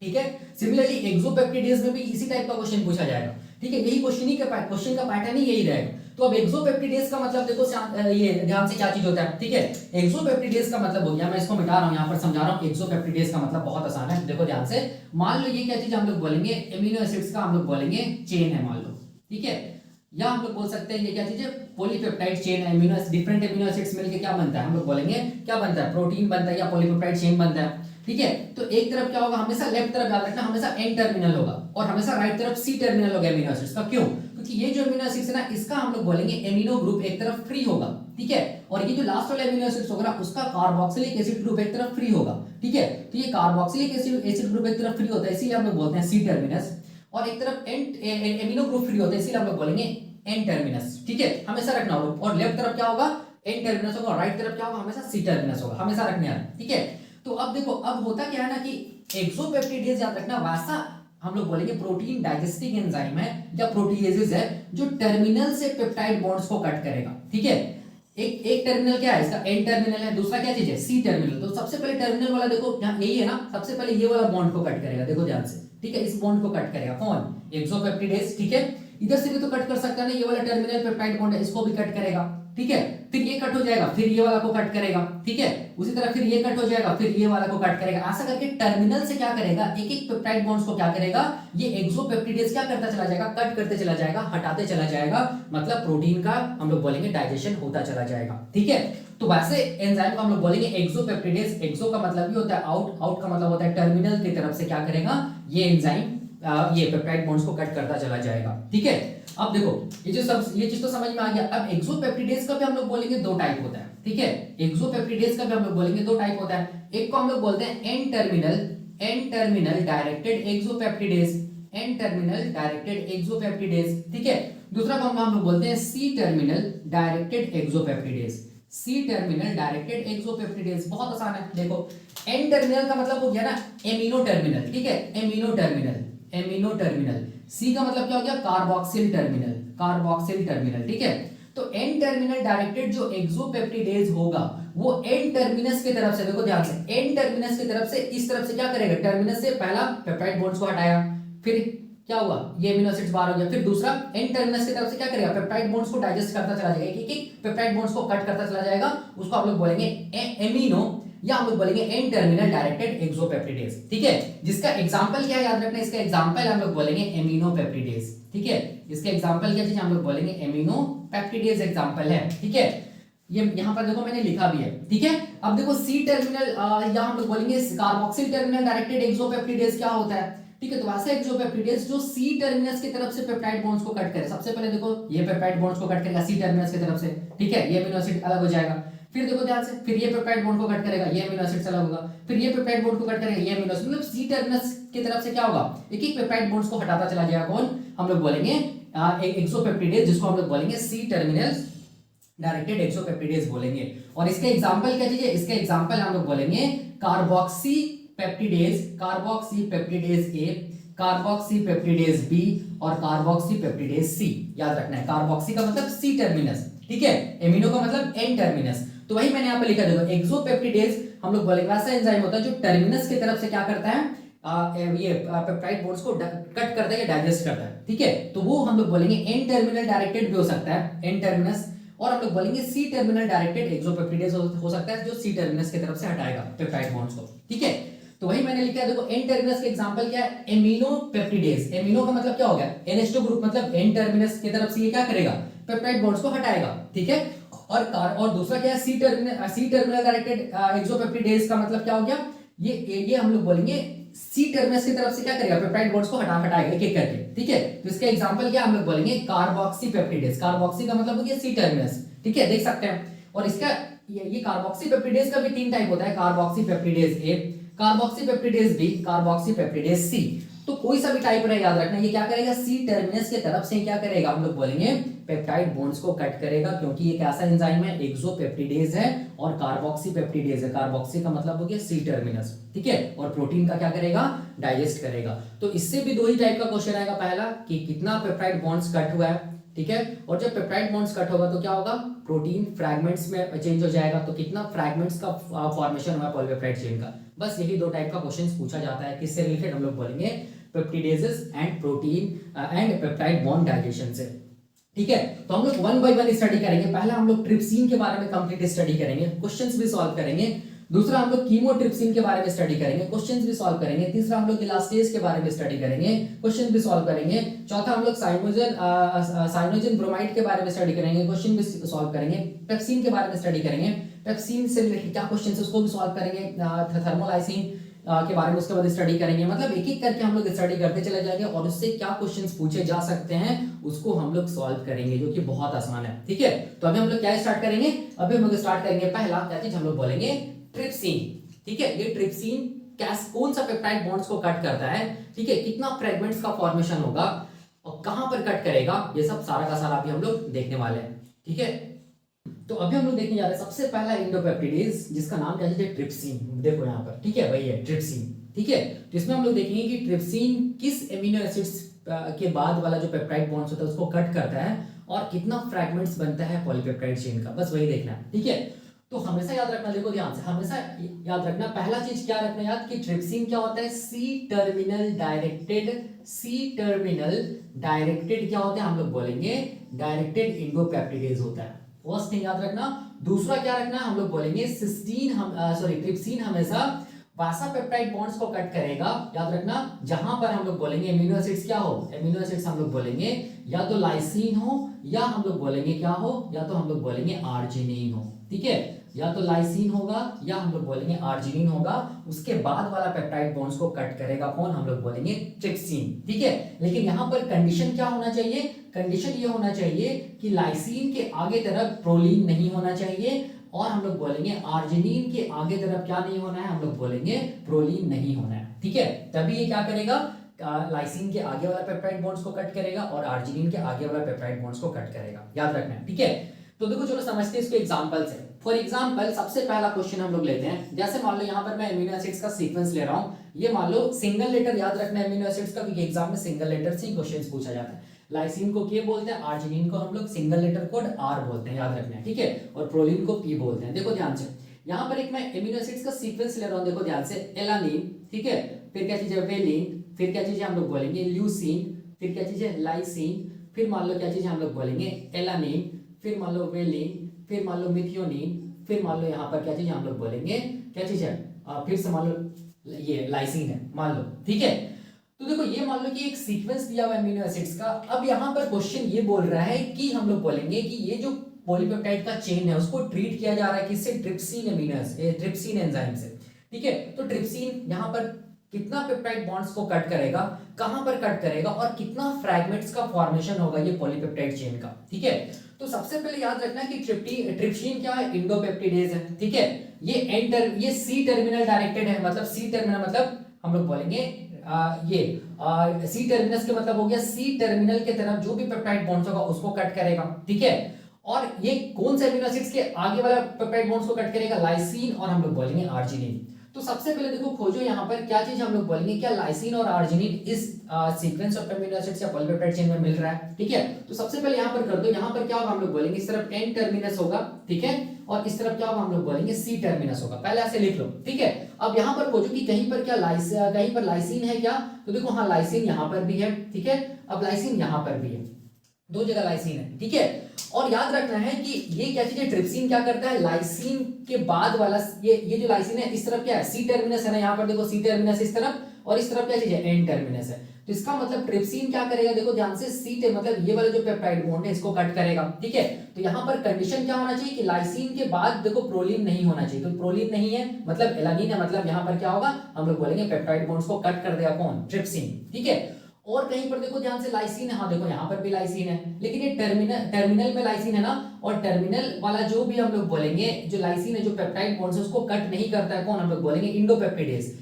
ठीक है। सिमिलरली एक्सोपेप्टिडेज में भी इसी टाइप का क्वेश्चन पूछा जाएगा, ठीक है, यही क्वेश्चन का पैटर्न ही यही रहेगा। तो अब एक्सोपेप्टिडेज का मतलब देखो, ये ध्यान से क्या चीज होता है, ठीक है। एक्सोपेप्टिडेज का मतलब हो गया, मैं इसको मिटा रहा हूं, यहां पर समझा रहा हूं। एक्सोपेप्टिडेज का मतलब बहुत आसान है, देखो ध्यान से, मान लो ये क्या चीज हम लोग बोलेंगे, एमिनो एसिड्स का हम लोग बोलेंगे चेन है, मान लो, ठीक है, या हम लोग बोल सकते हैं ये क्या चीज है, पॉलीपेप्टाइड चेन है, डिफरेंट एमिनो एसिड्स मिलकर क्या बनता है, हम लोग बोलेंगे क्या बनता है, प्रोटीन बनता है या पॉलीपेप्टाइड चेन बनता है, ठीक है। तो एक तरफ क्या होगा, हमेशा लेफ्ट तरफ याद रखना, हमेशा एन टर्मिनल होगा, और हमेशा राइट तरफ सी टर्मिनल होगा एमिनो एसिड्स का। क्यों, क्योंकि ये जो एमिनो एसिड्स है ना, इसका हम लोग बोलेंगे एमिनो ग्रुप एक तरफ फ्री होगा, ठीक है, और ये जो लास्ट वाला एमिनो एसिड्स होगा ना, उसका कार्बोक्सिलिक एसिड ग्रुप एक तरफ फ्री होगा, ठीक है। तो ये कार्बोक्सिलिक एसिड ग्रुप एक तरफ फ्री होता है, इसीलिए हम लोग बोलते हैं सी टर्मिनस, और एक तरफ एमिनो ग्रुप फ्री होता है, इसीलिए हम लोग बोलेंगे एन टर्मिनस, ठीक है, हमेशा रखना होगा। और लेफ्ट तरफ क्या होगा, एन टर्मिनस होगा, और राइट तरफ क्या होगा, हमेशा सी टर्मिनस होगा, हमेशा रखने आना, ठीक है। तो अब देखो, अब होता क्या है ना कि एक्सोपेप्टिडेज याद रखना, वैसा हम लोग बोलेंगे प्रोटीन डाइजेस्टिंग एंजाइम है या प्रोटीएजेस है जो टर्मिनल से पेप्टाइड बॉन्ड्स को कट करेगा, ठीक है। एक टर्मिनल क्या है इसका, एन टर्मिनल है, दूसरा क्या चीज है, सी टर्मिनल। तो सबसे पहले टर्मिनल वाला देखो यहाँ यही है ना, सबसे पहले ये वाला बॉन्ड को कट करेगा, देखो ध्यान से, ठीक है, इस बॉन्ड को कट करेगा कौन, एक्सोपेप्टिडेज, ठीक है। इधर से भी तो कट कर सकता है ना, ये वाला टर्मिनल पेप्टाइड बॉन्ड है, इसको भी कट करेगा, ठीक है। फिर ये कट हो जाएगा, फिर ये वाला को कट करेगा, ठीक है। उसी तरह फिर ये कट हो जाएगा, फिर ये वाला को कट करेगा, ऐसा करके टर्मिनल से क्या करेगा, एक एक पेप्टाइड बॉन्ड्स को क्या करेगा, ये एक्सोपेप्टिडेज क्या करता चला जाएगा, कट करते चला जाएगा, हटाते चला जाएगा, मतलब प्रोटीन का हम लोग बोलेंगे डाइजेशन होता चला जाएगा, ठीक है। तो वैसे एंजाइम को हम लोग बोलेंगे एक्सोपेप्टिडेज, एक्सो का मतलब भी होता है आउट, आउट का मतलब होता है टर्मिनल की तरफ से क्या करेगा ये एंजाइम, ये पेप्टाइड बॉन्ड्स को कट करता चला जाएगा, ठीक है। अब देखो ये चीज तो समझ में आ गया। अब एक्सोपेप्टिडेज का भी हम लोग बोलेंगे दो टाइप होता है, ठीक है। एक्सोपेप्टिडेज का भी हम लोग बोलेंगे दो टाइप होता है, एक को हम लोग बोलते हैं N terminal directed exopeptidase, N terminal directed exopeptidase, ठीक है। दूसरा को हम लोग बोलते हैं C terminal directed exopeptidase, C terminal directed exopeptidase. बहुत आसान है, देखो एन टर्मिनल का मतलब हो गया ना एमिनो टर्मिनल, ठीक है, एमिनो टर्मिनल, एमिनो टर्मिनल। सी का मतलब क्या हो गया, कार्बोक्सिल टर्मिनल, कार्बोक्सिल टर्मिनल, ठीक है। तो एन टर्मिनल डायरेक्टेड जो एक्सोपेप्टिडेज होगा वो एन टर्मिनस की तरफ से, देखो ध्यान से, एन टर्मिनस की तरफ से इस तरफ से क्या करेगा, टर्मिनस से पहला पेप्टाइड बॉन्ड्स को हटाया, फिर क्या हुआ, ये एमिनो एसिड्स बाहर हो गया, फिर दूसरा एन टर्मिनस की तरफ से क्या करेगा, पेप्टाइड बॉन्ड्स को डाइजेस्ट करता चला जाएगा, एक एक पेप्टाइड बॉन्ड्स को कट करता चला जाएगा, उसको हम लोग बोलेंगे एमिनो, या हम लोग बोलेंगे एन टर्मिनल डायरेक्टेड एक्सोपेप्टिडेज, ठीक है। जिसका एग्जांपल क्या है याद रखना, इसका एग्जांपल हम लोग बोलेंगे एमिनोपेप्टिडेज, ठीक है। इसका एग्जांपल क्या चीज हम लोग बोलेंगे एमिनोपेप्टिडेज एग्जांपल है, ठीक है। ये यहां पर देखो मैंने लिखा भी है, ठीक है। अब देखो सी टर्मिनल या हम लोग बोलेंगे कार्बोक्सिल टर्मिनल डायरेक्टेड एक्सोपेप्टिडेज क्या होता है, ठीक है। तो वैसे एक्सोपेप्टिडेज जो सी टर्मिनस की तरफ से पेप्टाइड बॉन्ड्स को कट करे, सबसे पहले देखो ये पेप्टाइड बॉन्ड्स को कट करेगा सी टर्मिनस की तरफ से, ठीक है, ये एमिनो एसिड अलग हो जाएगा, फिर देखो ध्यान से, फिर ये पेप्टाइड बॉन्ड को कट करेगा, ये एमिनो एसिड अलग होगा, फिर ये पेप्टाइड बॉन्ड को कट करेगा, ये एमिनो एसिड, मतलब सी टर्मिनस की तरफ से क्या होगा, एक एक पेप्टाइड बॉन्ड्स को हटाता चला जाएगा, कौन, हम लोग बोलेंगे एक्सोपेप्टिडेज, जिसको हम लोग बोलेंगे सी टर्मिनल डायरेक्टेड एक्सोपेप्टिडेज बोलेंगे। और इसके एग्जांपल क्या चीज है, इसके एग्जांपल हम लोग बोलेंगे carboxy peptidase, carboxy peptidase A, carboxypeptidase B और कार्बोक्सी पेप्टिडेज सी। याद रखना है, कार्बोक्सी का मतलब सी टर्मिनस, ठीक है, एमिनो का मतलब एन टर्मिनस। तो वही मैंने यहाँ पे लिखा, देखो एक्सोपेप्टिडेज हम लोग बोलेंगे वैसा एंजाइम होता है जो टर्मिनस की तरफ से क्या करता है, ये पेप्टाइड बॉन्ड्स को कट करता है या डाइजेस्ट करता है, ठीक है। तो वो हम लोग बोलेंगे एन टर्मिनल डायरेक्टेड भी हो सकता है, एन टर्मिनस, और हम लोग बोलेंगे सी टर्मिनल डायरेक्टेड एक्सोपेप्टिडेज हो सकता है जो सी टर्मिनस की तरफ से हटाएगा पेप्टाइड बॉन्ड्स को, ठीक है। तो वही मैंने लिखा है, देखो एन टर्मिनस के एग्जांपल क्या है, एमिनो पेप्टिडेज। एमिनो का मतलब क्या हो गया, NH2 ग्रुप, मतलब एन टर्मिनस की तरफ से ये क्या करेगा, पेप्टाइड बॉन्ड्स को हटाएगा, ठीक है। और दूसरा क्या है, सी टर्मिनल डायरेक्टेड एक्सोपेप्टिडेज का मतलब क्या हो गया, ये हम लोग बोलेंगे सी टर्मिनस की तरफ से क्या करेगा, पेप्टाइड बॉन्ड्स को हटाएगा एक एक करके, ठीक है। तो इसका एग्जांपल क्या हम लोग बोलेंगे, कार्बोक्सी पेप्टिडेज। कार्बोक्सी का मतलब हो गया सी टर्मिनस, ठीक है, देख सकते हैं। और इसका ये कार्बोक्सी पेप्टिडेज का भी 3 टाइप होता है, carboxypeptidase A, carboxypeptidase B, carboxypeptidase C. तो कोई सा भी टाइप रहे, याद रखना ये क्या करेगा, सी टर्मिनस की तरफ से क्या करेगा, हम लोग बोलेंगे पेप्टाइड बॉन्ड्स को कट करेगा, क्योंकि ये कैसा एंजाइम है, एक्सोपेप्टिडेज है और कार्बोक्सी पेप्टिडेज है। कार्बोक्सी का मतलब हो गया सी टर्मिनस, ठीक है, और प्रोटीन का क्या करेगा, डाइजेस्ट करेगा। तो इससे भी 2 ही टाइप का क्वेश्चन आएगा, पहला कि कितना पेप्टाइड बॉन्ड्स कट हुआ है, ठीक है, और जब पेप्टाइड बॉन्ड्स कट होगा तो क्या होगा, प्रोटीन फ्रैगमेंट्स में चेंज हो जाएगा, तो कितना फ्रैगमेंट्स का फॉर्मेशन हुआ पॉलीपेप्टाइड चेन का। बस यही 2 टाइप का क्वेश्चन पूछा जाता है, किससे रिलेटेड, हम लोग बोलेंगे पेप्टिडेजेस and protein and peptide bond digestion से, ठीक है। तो हम लोग 1 बाय 1 स्टडी करेंगे। पहला हम लोग ट्रिप्सिन के बारे में कंप्लीट स्टडी करेंगे, क्वेश्चंस भी सॉल्व करेंगे। दूसरा हम लोग कीमोट्रिप्सिन के बारे में स्टडी करेंगे, क्वेश्चंस भी सॉल्व करेंगे। तीसरा हम लोग इलास्टेज के बारे में स्टडी करेंगे, क्वेश्चन भी सॉल्व करेंगे। चौथा हम लोग साइनोजन ब्रोमाइड के बारे में स्टडी करेंगे, क्वेश्चन भी सॉल्व करेंगे। पेप्सिन के बारे में स्टडी करेंगे, पेप्सिन से रिलेटेड क्या क्वेश्चन है उसको भी सॉल्व करेंगे। थर्मोलाइसिन के बारे में उसके बाद स्टडी करेंगे। मतलब एक एक करके हम लोग स्टडी करते चले जाएंगे और उससे क्या क्वेश्चंस पूछे जा सकते हैं उसको हम लोग सॉल्व करेंगे, जो कि बहुत आसान है, ठीक है। तो अभी हम लोग क्या स्टार्ट करेंगे, अभी हम लोग स्टार्ट करेंगे पहला क्या चीज, हम लोग बोलेंगे ट्रिप्सिन, ठीक है। ये ट्रिप्सिन कौन सा पेप्टाइड बॉन्ड्स को कट करता है, ठीक है, कितना फ्रेगमेंट्स का फॉर्मेशन होगा और कहां पर कट करेगा, ये सब सारा का सारा अभी हम लोग देखने वाले हैं, ठीक है। तो अभी हम लोग देखने जा रहे हैं सबसे पहला इंडोपेप्टिडेज, जिसका नाम क्या है, ट्रिप्सिन। देखो यहाँ पर, ठीक है, वही है ट्रिप्सिन, ठीक है। तो इसमें हम लोग देखेंगे कि ट्रिप्सिन किस एमिनो एसिड्स के बाद वाला जो पेप्टाइड बॉन्ड्स होता है उसको कट करता है और कितना फ्रैगमेंट्स बनता है पॉलीपेप्टाइड चेन का, बस वही देखना है, ठीक है। तो हमेशा याद रखना, देखो ध्यान से, हमेशा याद रखना, पहला चीज क्या रखना याद, कि ट्रिप्सिन क्या होता है, C terminal directed, C terminal directed क्या होता है, हम लोग बोलेंगे डायरेक्टेड इंडोपेप्टिडेज होता है, फर्स्ट थिंग याद रखना। दूसरा क्या रखना, हम लोग बोलेंगे ट्रिप्सिन हमेशा वैसा पेप्टाइड बॉन्ड्स को कट करेगा, याद रखना, जहां पर हम लोग बोलेंगे एमिनो एसिड्स क्या हो, एमिनो एसिड्स हम लोग बोलेंगे या तो लाइसिन हो या हम लोग बोलेंगे क्या हो, या तो हम लोग बोलेंगे आर्जिनिन हो, ठीक है, या तो लाइसिन होगा या हम लोग बोलेंगे आर्जिनिन होगा, उसके बाद वाला पेप्टाइड बॉन्ड्स को कट करेगा कौन, हम लोग बोलेंगे ट्रिप्सिन, ठीक है। लेकिन यहाँ पर कंडीशन क्या होना चाहिए, कंडीशन ये होना चाहिए कि लाइसिन के आगे तरफ प्रोलीन नहीं होना चाहिए और हम लोग बोलेंगे आर्जिनिन के आगे तरफ क्या नहीं होना है, हम लोग बोलेंगे प्रोलीन नहीं होना है, ठीक है। तभी ये क्या करेगा, लाइसिन के आगे वाला पेप्टाइड बॉन्ड्स को कट करेगा और आर्जिनिन के आगे वाला पेप्टाइड बॉन्ड्स को कट करेगा, याद रखना है, ठीक है। तो देखो चलो समझते हैं इसको एग्जांपल से। फॉर एग्जांपल सबसे पहला क्वेश्चन हम लोग लेते हैं, जैसे मान लो यहाँ पर मैं एमिनो एसिड्स का सीक्वेंस ले रहा हूँ, ये मान लो सिंगल लेटर, याद रखना है एमिनो एसिड्स का, क्योंकि एग्जाम में सिंगल लेटर से ही क्वेश्चन पूछा जाता है। लाइसिन को के बोलते हैं, आर्जिनिन को हम लोग सिंगल लेटर कोड आर बोलते हैं, याद रखना है, ठीक है, और प्रोलीन को पी बोलते हैं। देखो ध्यान से, यहाँ पर एक मैं एमिनो एसिड्स का सीक्वेंस ले रहा हूँ, देखो ध्यान से, एलानिन, ठीक है, फिर क्या चीज है वेलिन, फिर क्या चीज है हम लोग बोलेंगे ल्यूसीन, फिर क्या चीज है लाइसिन, फिर मान लो क्या चीज है हम लोग बोलेंगे एलानिन, फिर मान लो वेलिन, फिर मान लो मिथियोनिन, फिर मान लो यहाँ पर क्या चीज हम लोग बोलेंगे, क्या चीज है, फिर से मान लो ये लाइसिन है मान लो, ठीक है। तो देखो ये मान लो कि एक सीक्वेंस दिया हुआ एमिनो एसिड्स का। अब यहाँ पर क्वेश्चन ये बोल रहा है कि हम लोग बोलेंगे कि ये जो पॉलीपेप्टाइड का चेन है उसको ट्रीट किया जा रहा है किससे, ट्रिप्सिन एंजाइम से, ठीक है। तो ट्रिप्सिन यहाँ पर कितना पेप्टाइड बॉन्ड्स को कट करेगा, कहां पर कट करेगा और कितना फ्रैगमेंट्स का फॉर्मेशन होगा ये पॉलीपेप्टाइड चेन का, ठीक है। तो सबसे पहले याद रखना कि ट्रिप्सिन क्या है, इंडोपेप्टिडेज है, ठीक है। ये सी टर्मिनल डायरेक्टेड है, मतलब सी टर्मिनल मतलब हम लोग बोलेंगे सी टर्मिनस के मतलब हो गया सी टर्मिनल के तरफ जो भी पेप्टाइड बॉन्ड्स होगा उसको कट करेगा, ठीक है। और ये कौन से एमिनो एसिड्स के आगे वाला पेप्टाइड बॉन्ड्स को कट करेगा, लाइसिन और हम लोग बोलेंगे आर्जिनिन। तो सबसे पहले देखो खोजो यहाँ पर क्या चीज हम लोग बोलेंगे, क्या लाइसिन और अर्जिनिन इस सीक्वेंस ऑफ अमीनो एसिड्स या पॉलीपेप्टाइड चेन में मिल रहा है, ठीक है। तो सबसे पहले यहाँ पर कर दो, यहाँ पर क्या होगा हम लोग बोलेंगे इस तरफ एन टर्मिनस होगा, ठीक है, और इस तरफ क्या होगा हम लोग बोलेंगे सी टर्मिनस होगा, पहले ऐसे लिख लो, ठीक है। अब यहाँ पर खोजो कि कहीं पर क्या कहीं पर लाइसिन है क्या, तो देखो हाँ लाइसिन यहाँ पर भी है, ठीक है। अब लाइसिन यहाँ पर भी है, दो जगह लाइसिन है, ठीक है। और याद रखना है कि ये क्या चीज है, ट्रिप्सिन क्या करता है, लाइसिन के बाद वाला ये जो लाइसिन है इस तरफ क्या है, सी टर्मिनस है ना, यहाँ पर देखो सी टर्मिनस इस तरफ, और इस तरफ क्या चीज है, एन टर्मिनस है। तो इसका मतलब ट्रिप्सिन क्या करेगा, देखो ध्यान से, सी मतलब ये वाला जो पेप्टाइड बॉन्ड है इसको कट करेगा, ठीक है। तो यहाँ पर कंडीशन क्या होना चाहिए कि लाइसिन के बाद देखो प्रोलीन नहीं होना चाहिए, तो प्रोलीन नहीं है मतलब एलानिन है, मतलब यहाँ पर क्या होगा हम लोग बोलेंगे पेप्टाइड बॉन्ड्स को कट कर देगा कौन, ट्रिप्सिन, ठीक है। और कहीं पर देखो ध्यान से लाइसिन है, हाँ देखो यहाँ पर भी लाइसिन है, लेकिन ये टर्मिनल में लाइसिन है ना, और टर्मिनल वाला जो भी हम लोग बोलेंगे जो लाइसिन है जो पेप्टाइड बॉन्ड्स है उसको कट नहीं करता है कौन, हम लोग बोलेंगे इंडोपेप्टिडेज।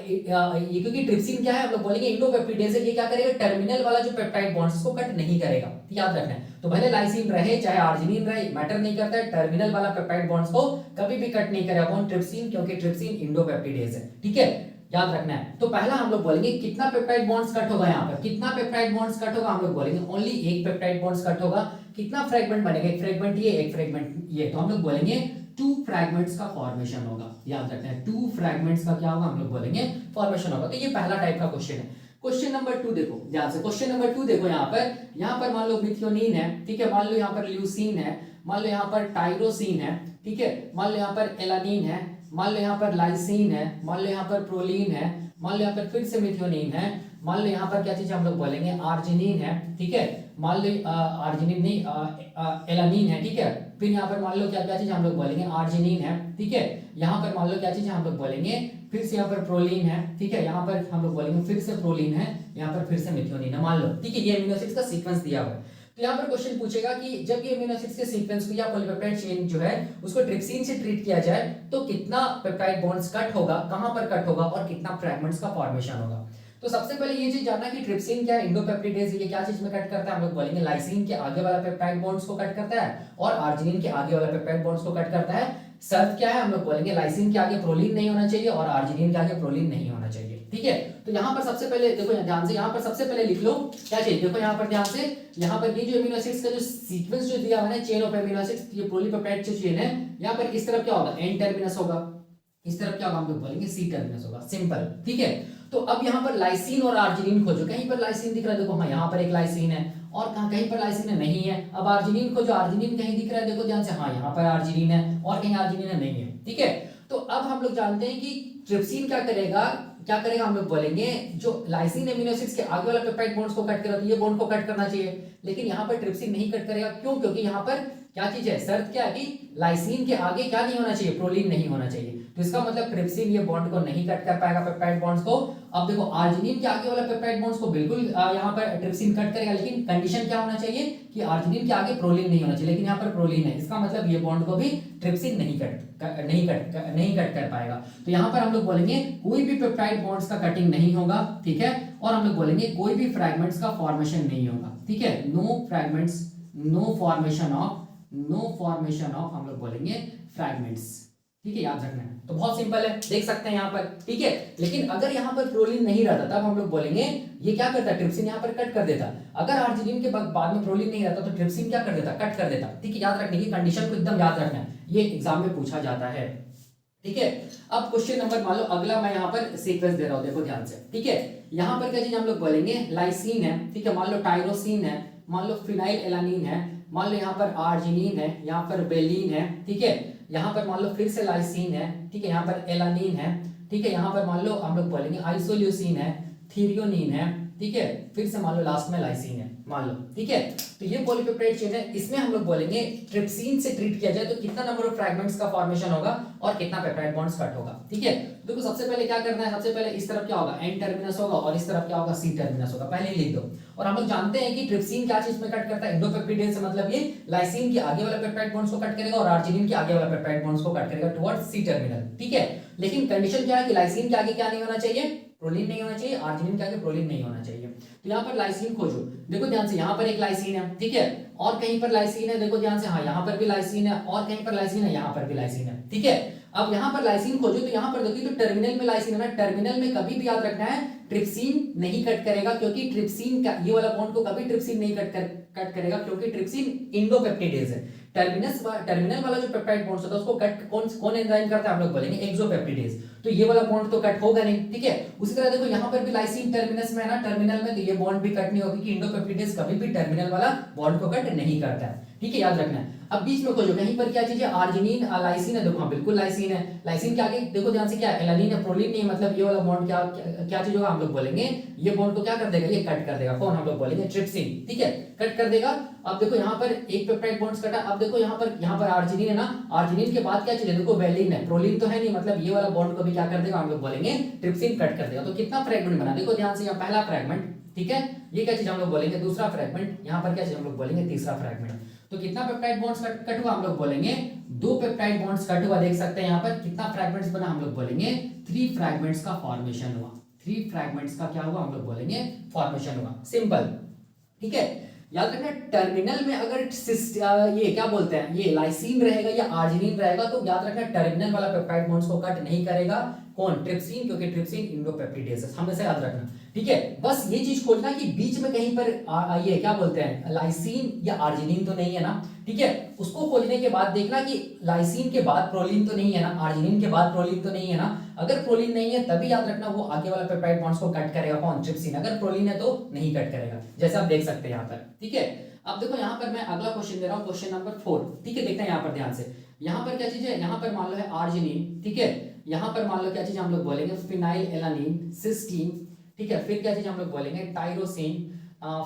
ये क्योंकि ट्रिप्सिन क्या है हम लोग बोलेंगे इंडोपेप्टिडेज है, ये क्या करेगा टर्मिनल वाला जो पेप्टाइड बॉन्ड्स उसको कट नहीं करेगा, याद रखना है। तो भले लाइसिन रहे चाहे आर्जिनिन रहे मैटर नहीं करता है, टर्मिनल वाला पेप्टाइड बॉन्ड्स को कभी भी कट नहीं करेगा कौन, ट्रिप्सिन, क्योंकि ट्रिप्सिन इंडोपेप्टिडेज है, ठीक है, याद रखना है। तो पहला हम लोग बोलेंगे कितना पेप्टाइड बॉन्ड्स कट होगा, यहाँ पर कितना पेप्टाइड बॉन्ड्स कट होगा, हम लोग बोलेंगे ओनली एक पेप्टाइड बॉन्ड्स कट होगा। कितना फ्रेगमेंट बनेगा, एक फ्रेगमेंट ये एक फ्रेगमेंट ये, तो हम लोग बोलेंगे 2 फ्रैगमेंट्स का फॉर्मेशन होगा, याद रखना है 2 फ्रैगमेंट्स का क्या होगा हम लोग बोलेंगे फॉर्मेशन होगा। तो ये पहला टाइप का क्वेश्चन है। क्वेश्चन नंबर 2 देखो ध्यान से, क्वेश्चन नंबर 2 देखो, यहाँ पर मान लो मिथियोनिन है, ठीक है, मान लो यहाँ पर ल्यूसीन है, मान लो यहाँ पर टाइरोसिन है, ठीक है, मान लो यहाँ पर एलानिन है, मान लो यहाँ पर लाइसिन है, मान लो यहाँ पर प्रोलीन है, मान लो यहाँ पर फिर से मिथियोनिन है, मान लो यहाँ पर क्या चीज हम लोग बोलेंगे आर्जिनिन है, ठीक है, मान लो आर्जिनिन नहीं एलानिन है, ठीक है, फिर यहाँ पर मान लो क्या क्या चीज हम लोग बोलेंगे आर्जिनिन है, ठीक है, यहाँ पर मान लो क्या चीज हम लोग बोलेंगे फिर से यहाँ पर प्रोलीन है, ठीक है, यहाँ पर हम लोग बोलेंगे फिर से प्रोलीन है, यहाँ पर फिर से मिथियोनिन है, मान लो, ठीक है, ये अमीनो एसिड्स का सीक्वेंस दिया हुआ है। तो यहाँ पर क्वेश्चन पूछेगा कि जब ये अमीनो एसिड्स के सीक्वेंस को या पॉलीपेप्टाइड चेन जो है उसको ट्रिप्सिन से ट्रीट किया जाए तो कितना पेप्टाइड बॉन्ड्स कट होगा, कहां पर कट होगा और कितना फ्रैगमेंट्स का फॉर्मेशन होगा। तो सबसे पहले ये चीज जानना कि ट्रिप्सिन क्या है, इंडोपेप्टिडेज, ये क्या चीज में कट करता है, हम लोग बोलेंगे लाइसिन के आगे वाला पेप्टाइड बॉन्ड्स को कट करता है और आर्जिनिन के आगे वाला पेप्टाइड बॉन्ड्स को कट करता है। शर्त क्या है, हम लोग बोलेंगे लाइसिन के आगे प्रोलीन नहीं होना चाहिए और आर्जिनिन के आगे प्रोलीन नहीं होना चाहिए, ठीक है। तो यहाँ पर सबसे पहले देखो ध्यान से, यहाँ पर सबसे पहले लिख लो क्या चाहिए, देखो यहाँ पर ध्यान से, यहाँ पर ये जो अमीनो एसिड्स का जो सीक्वेंस जो दिया हुआ है चेन ऑफ अमीनो एसिड्स, ये पॉलीपेप्टाइड जो चेन है, यहाँ पर इस तरफ क्या होगा एन टर्मिनस होगा, इस तरफ क्या होगा हम लोग बोलेंगे सी टर्मिनस होगा, सिंपल, ठीक है। तो अब यहाँ पर लाइसिन और आर्जिनिन खोजो, कहीं पर लाइसिन दिख रहा है, देखो हाँ यहाँ पर एक लाइसिन है और कहीं पर लाइसिन है नहीं है। अब आर्जिनिन खोजो, आर्जिनिन कहीं दिख रहा है, देखो ध्यान से, हाँ यहाँ पर आर्जिनिन है और कहीं आर्जिनिन है नहीं है, ठीक है। तो अब हम लोग जानते हैं कि ट्रिप्सिन क्या करेगा हम लोग बोलेंगे जो लाइसिन अमीनो एसिड्स के आगे वाला पेप्टाइड बॉन्ड्स को कट करेगा, तो ये बॉन्ड को कट करना चाहिए, लेकिन यहाँ पर ट्रिप्सिन नहीं कट करेगा, क्यों, क्योंकि यहाँ पर क्या चीज है, शर्त क्या है कि लाइसिन के आगे क्या नहीं होना चाहिए, प्रोलीन नहीं होना चाहिए। तो इसका मतलब ट्रिप्सिन ये बॉन्ड को नहीं कट कर पाएगा पेप्टाइड बॉन्ड्स को। अब देखो आर्जिनिन के आगे वाला पेप्टाइड बॉन्ड्स को बिल्कुल यहाँ पर ट्रिप्सिन कट करेगा, लेकिन कंडीशन क्या होना चाहिए कि आर्जिनिन के आगे प्रोलीन नहीं होना चाहिए, लेकिन यहाँ पर प्रोलीन है, इसका मतलब ये बॉन्ड को भी ट्रिप्सिन नहीं कट कर पाएगा। तो यहाँ पर हम लोग बोलेंगे कोई भी पेप्टाइड बॉन्ड्स का कटिंग नहीं होगा, ठीक है, और हम लोग बोलेंगे कोई भी फ्रैगमेंट्स का फॉर्मेशन नहीं होगा, ठीक है, no fragments, no formation of हम लोग बोलेंगे फ्रैगमेंट्स, ठीक है, याद रखना है। तो बहुत सिंपल है, देख सकते हैं यहाँ पर, ठीक है। लेकिन अगर यहाँ पर प्रोलीन नहीं रहता तब हम लोग बोलेंगे ये क्या करता, ट्रिप्सिन यहाँ पर कट कर देता। अगर आर्जिनिन के बाद में प्रोलीन नहीं रहता तो ट्रिप्सिन क्या कर देता, कट कर देता, ठीक है, याद रखने की कंडीशन को एकदम याद रखना है, ये एग्जाम में पूछा जाता है, ठीक है। अब क्वेश्चन नंबर मान लो अगला मैं यहाँ पर सीक्वेंस दे रहा हूँ, देखो ध्यान से, ठीक है। यहाँ पर क्या चीज हम लोग बोलेंगे लाइसिन है, ठीक है, मान लो टाइरोसिन है, मान लो फिनाइल एलानिन है, मान लो यहाँ पर आर्जिनिन है, यहाँ पर बेलिन है, ठीक है, यहाँ पर मान लो फिर से लाइसिन है, ठीक है, यहाँ पर एलानिन है, ठीक है, यहाँ पर मान लो हम लोग बोलेंगे आइसोल्यूसिन है, थीरियोनिन है, ठीक है, फिर से मान लो लास्ट में लाइसिन है, मान लो, ठीक है। तो ये पॉलीपेप्टाइड चेन है, इसमें हम लोग बोलेंगे ट्रिप्सिन से ट्रीट किया जाए तो कितना नंबर ऑफ फ्रैगमेंट्स का फॉर्मेशन होगा और कितना पेप्टाइड बॉन्ड्स कट होगा, ठीक है। देखो सबसे पहले क्या करना है, सबसे पहले इस तरफ क्या होगा एन टर्मिनस होगा और इस तरफ क्या होगा सी टर्मिनस होगा, पहले लिख दो। और हम लोग जानते हैं कि ट्रिप्सिन क्या चीज में कट करता है, इंडोपेप्टिडेज से, मतलब ये लाइसिन के आगे वाला पेप्टाइड बॉन्ड्स को कट करेगा और आर्जिनिन के आगे वाला पेप्टाइड बॉन्ड्स को कट करेगा टुवर्ड्स सी टर्मिनल, ठीक है। लेकिन कंडीशन क्या है कि लाइसिन के आगे क्या नहीं होना चाहिए, प्रोलीन नहीं होना चाहिए, आर्जिनिन के आगे प्रोलीन नहीं होना चाहिए। तो यहाँ पर लाइसिन खोजो, देखो ध्यान से, यहाँ पर एक लाइसिन है, ठीक है, और कहीं पर लाइसिन है, देखो ध्यान से, हाँ यहाँ पर भी लाइसिन है और कहीं पर लाइसिन है, यहाँ पर भी लाइसिन है, ठीक है। अब यहाँ पर लाइसिन खोजो तो यहाँ पर देखिए तो टर्मिनल में लाइसिन है ना, टर्मिनल में कभी भी याद रखना है ट्रिप्सिन नहीं कट करेगा, क्योंकि ट्रिप्सिन का ये वाला बॉन्ड को कभी ट्रिप्सिन नहीं कट करेगा, क्योंकि ट्रिप्सिन इंडोपेप्टिडेज है। टर्मिनल वाला जो पेप्टाइड बॉन्ड होता है उसको कट कौन एंजाइम करता है, हम लोग बोलेंगे एक्सोपेप्टिडेज। तो ये वाला बॉन्ड तो कट होगा नहीं, ठीक है। उसी तरह देखो यहाँ पर भी लाइसिन टर्मिनस में है ना, टर्मिनल में, तो ये बॉन्ड भी कट नहीं होगी, कि इंडोपेप्टिडेज कभी भी टर्मिनल वाला बॉन्ड को कट नहीं करता है, ठीक है, याद रखना है। अब बीच में खोजो कहीं पर क्या चीज है, आर्जिनिन लाइसिन है, देखो हाँ बिल्कुल लाइसिन है। लाइसिन के आगे देखो ध्यान से क्या है, एलानिन है, प्रोलिन नहीं, मतलब ये वाला बॉन्ड क्या चीज होगा, हम लोग बोलेंगे ये बॉन्ड को क्या कर देगा, ये कट कर देगा। कौन, हम लोग बोलेंगे ट्रिप्सिन, ठीक है, कट कर देगा। अब देखो यहाँ पर एक पेप्टाइड बॉन्ड्स कटा। अब देखो यहाँ पर आर्जिनिन है ना, आर्जिनिन के बाद क्या चीज है, देखो वेलिन है, प्रोलिन तो है नहीं, मतलब ये वाला बॉन्ड को भी क्या कर देगा, हम लोग बोलेंगे ट्रिप्सिन कट कर देगा। तो कितना फ्रेगमेंट बना, देखो ध्यान से, यहाँ पहला फ्रेगमेंट, ठीक है, ये क्या चीज हम लोग बोलेंगे दूसरा फ्रेगमेंट, यहाँ पर क्या चीज हम लोग बोलेंगे तीसरा फ्रेगमेंट। तो कितना पेप्टाइड बॉन्ड्स कट हुआ, हम लोग बोलेंगे 2 पेप्टाइड बॉन्ड्स कट हुआ। देख सकते हैं यहाँ पर कितना फ्रेगमेंट्स बना, हम लोग बोलेंगे 3 फ्रेगमेंट्स का फॉर्मेशन हुआ। 3 फ्रेगमेंट्स का क्या हुआ, हम लोग बोलेंगे फॉर्मेशन हुआ, सिंपल, ठीक है। याद रखना टर्मिनल में अगर ये क्या बोलते हैं, ये लाइसिन रहेगा या आर्जिनिन रहेगा, तो याद रखना टर्मिनल वाला पेप्टाइड बॉन्ड्स को कट नहीं करेगा, कौन, ट्रिप्सिन, क्योंकि ट्रिप्सिन इंडोपेप्टिडेज है, हमेशा याद रखना, ठीक है। बस ये चीज खोजना कि बीच में कहीं पर ये क्या बोलते हैं, लाइसिन या आर्जिनिन तो नहीं है ना, ठीक है। उसको खोजने के बाद देखना कि लाइसिन के बाद प्रोलिन तो नहीं है ना, आर्जिनिन के बाद प्रोलिन तो नहीं है ना। अगर प्रोलिन नहीं है तभी याद रखना वो आगे वाला पेप्टाइड बॉन्ड्स को कट करेगा, कौन, ट्रिप्सिन। अगर प्रोलिन है तो नहीं कट करेगा, जैसे आप देख सकते हैं यहाँ पर, ठीक है। अब देखो यहाँ पर मैं अगला क्वेश्चन दे रहा हूँ, क्वेश्चन नंबर 4, ठीक है, देखते हैं यहाँ पर ध्यान से। यहाँ पर क्या चीज है, यहाँ पर मान लो है आर्जिनिन, ठीक है, यहाँ पर मान लो क्या चीज हम लोग बोलेंगे फिनाइल एलानिन, सिस्टीन, ठीक है, फिर क्या चीज हम लोग बोलेंगे टाइरोसिन,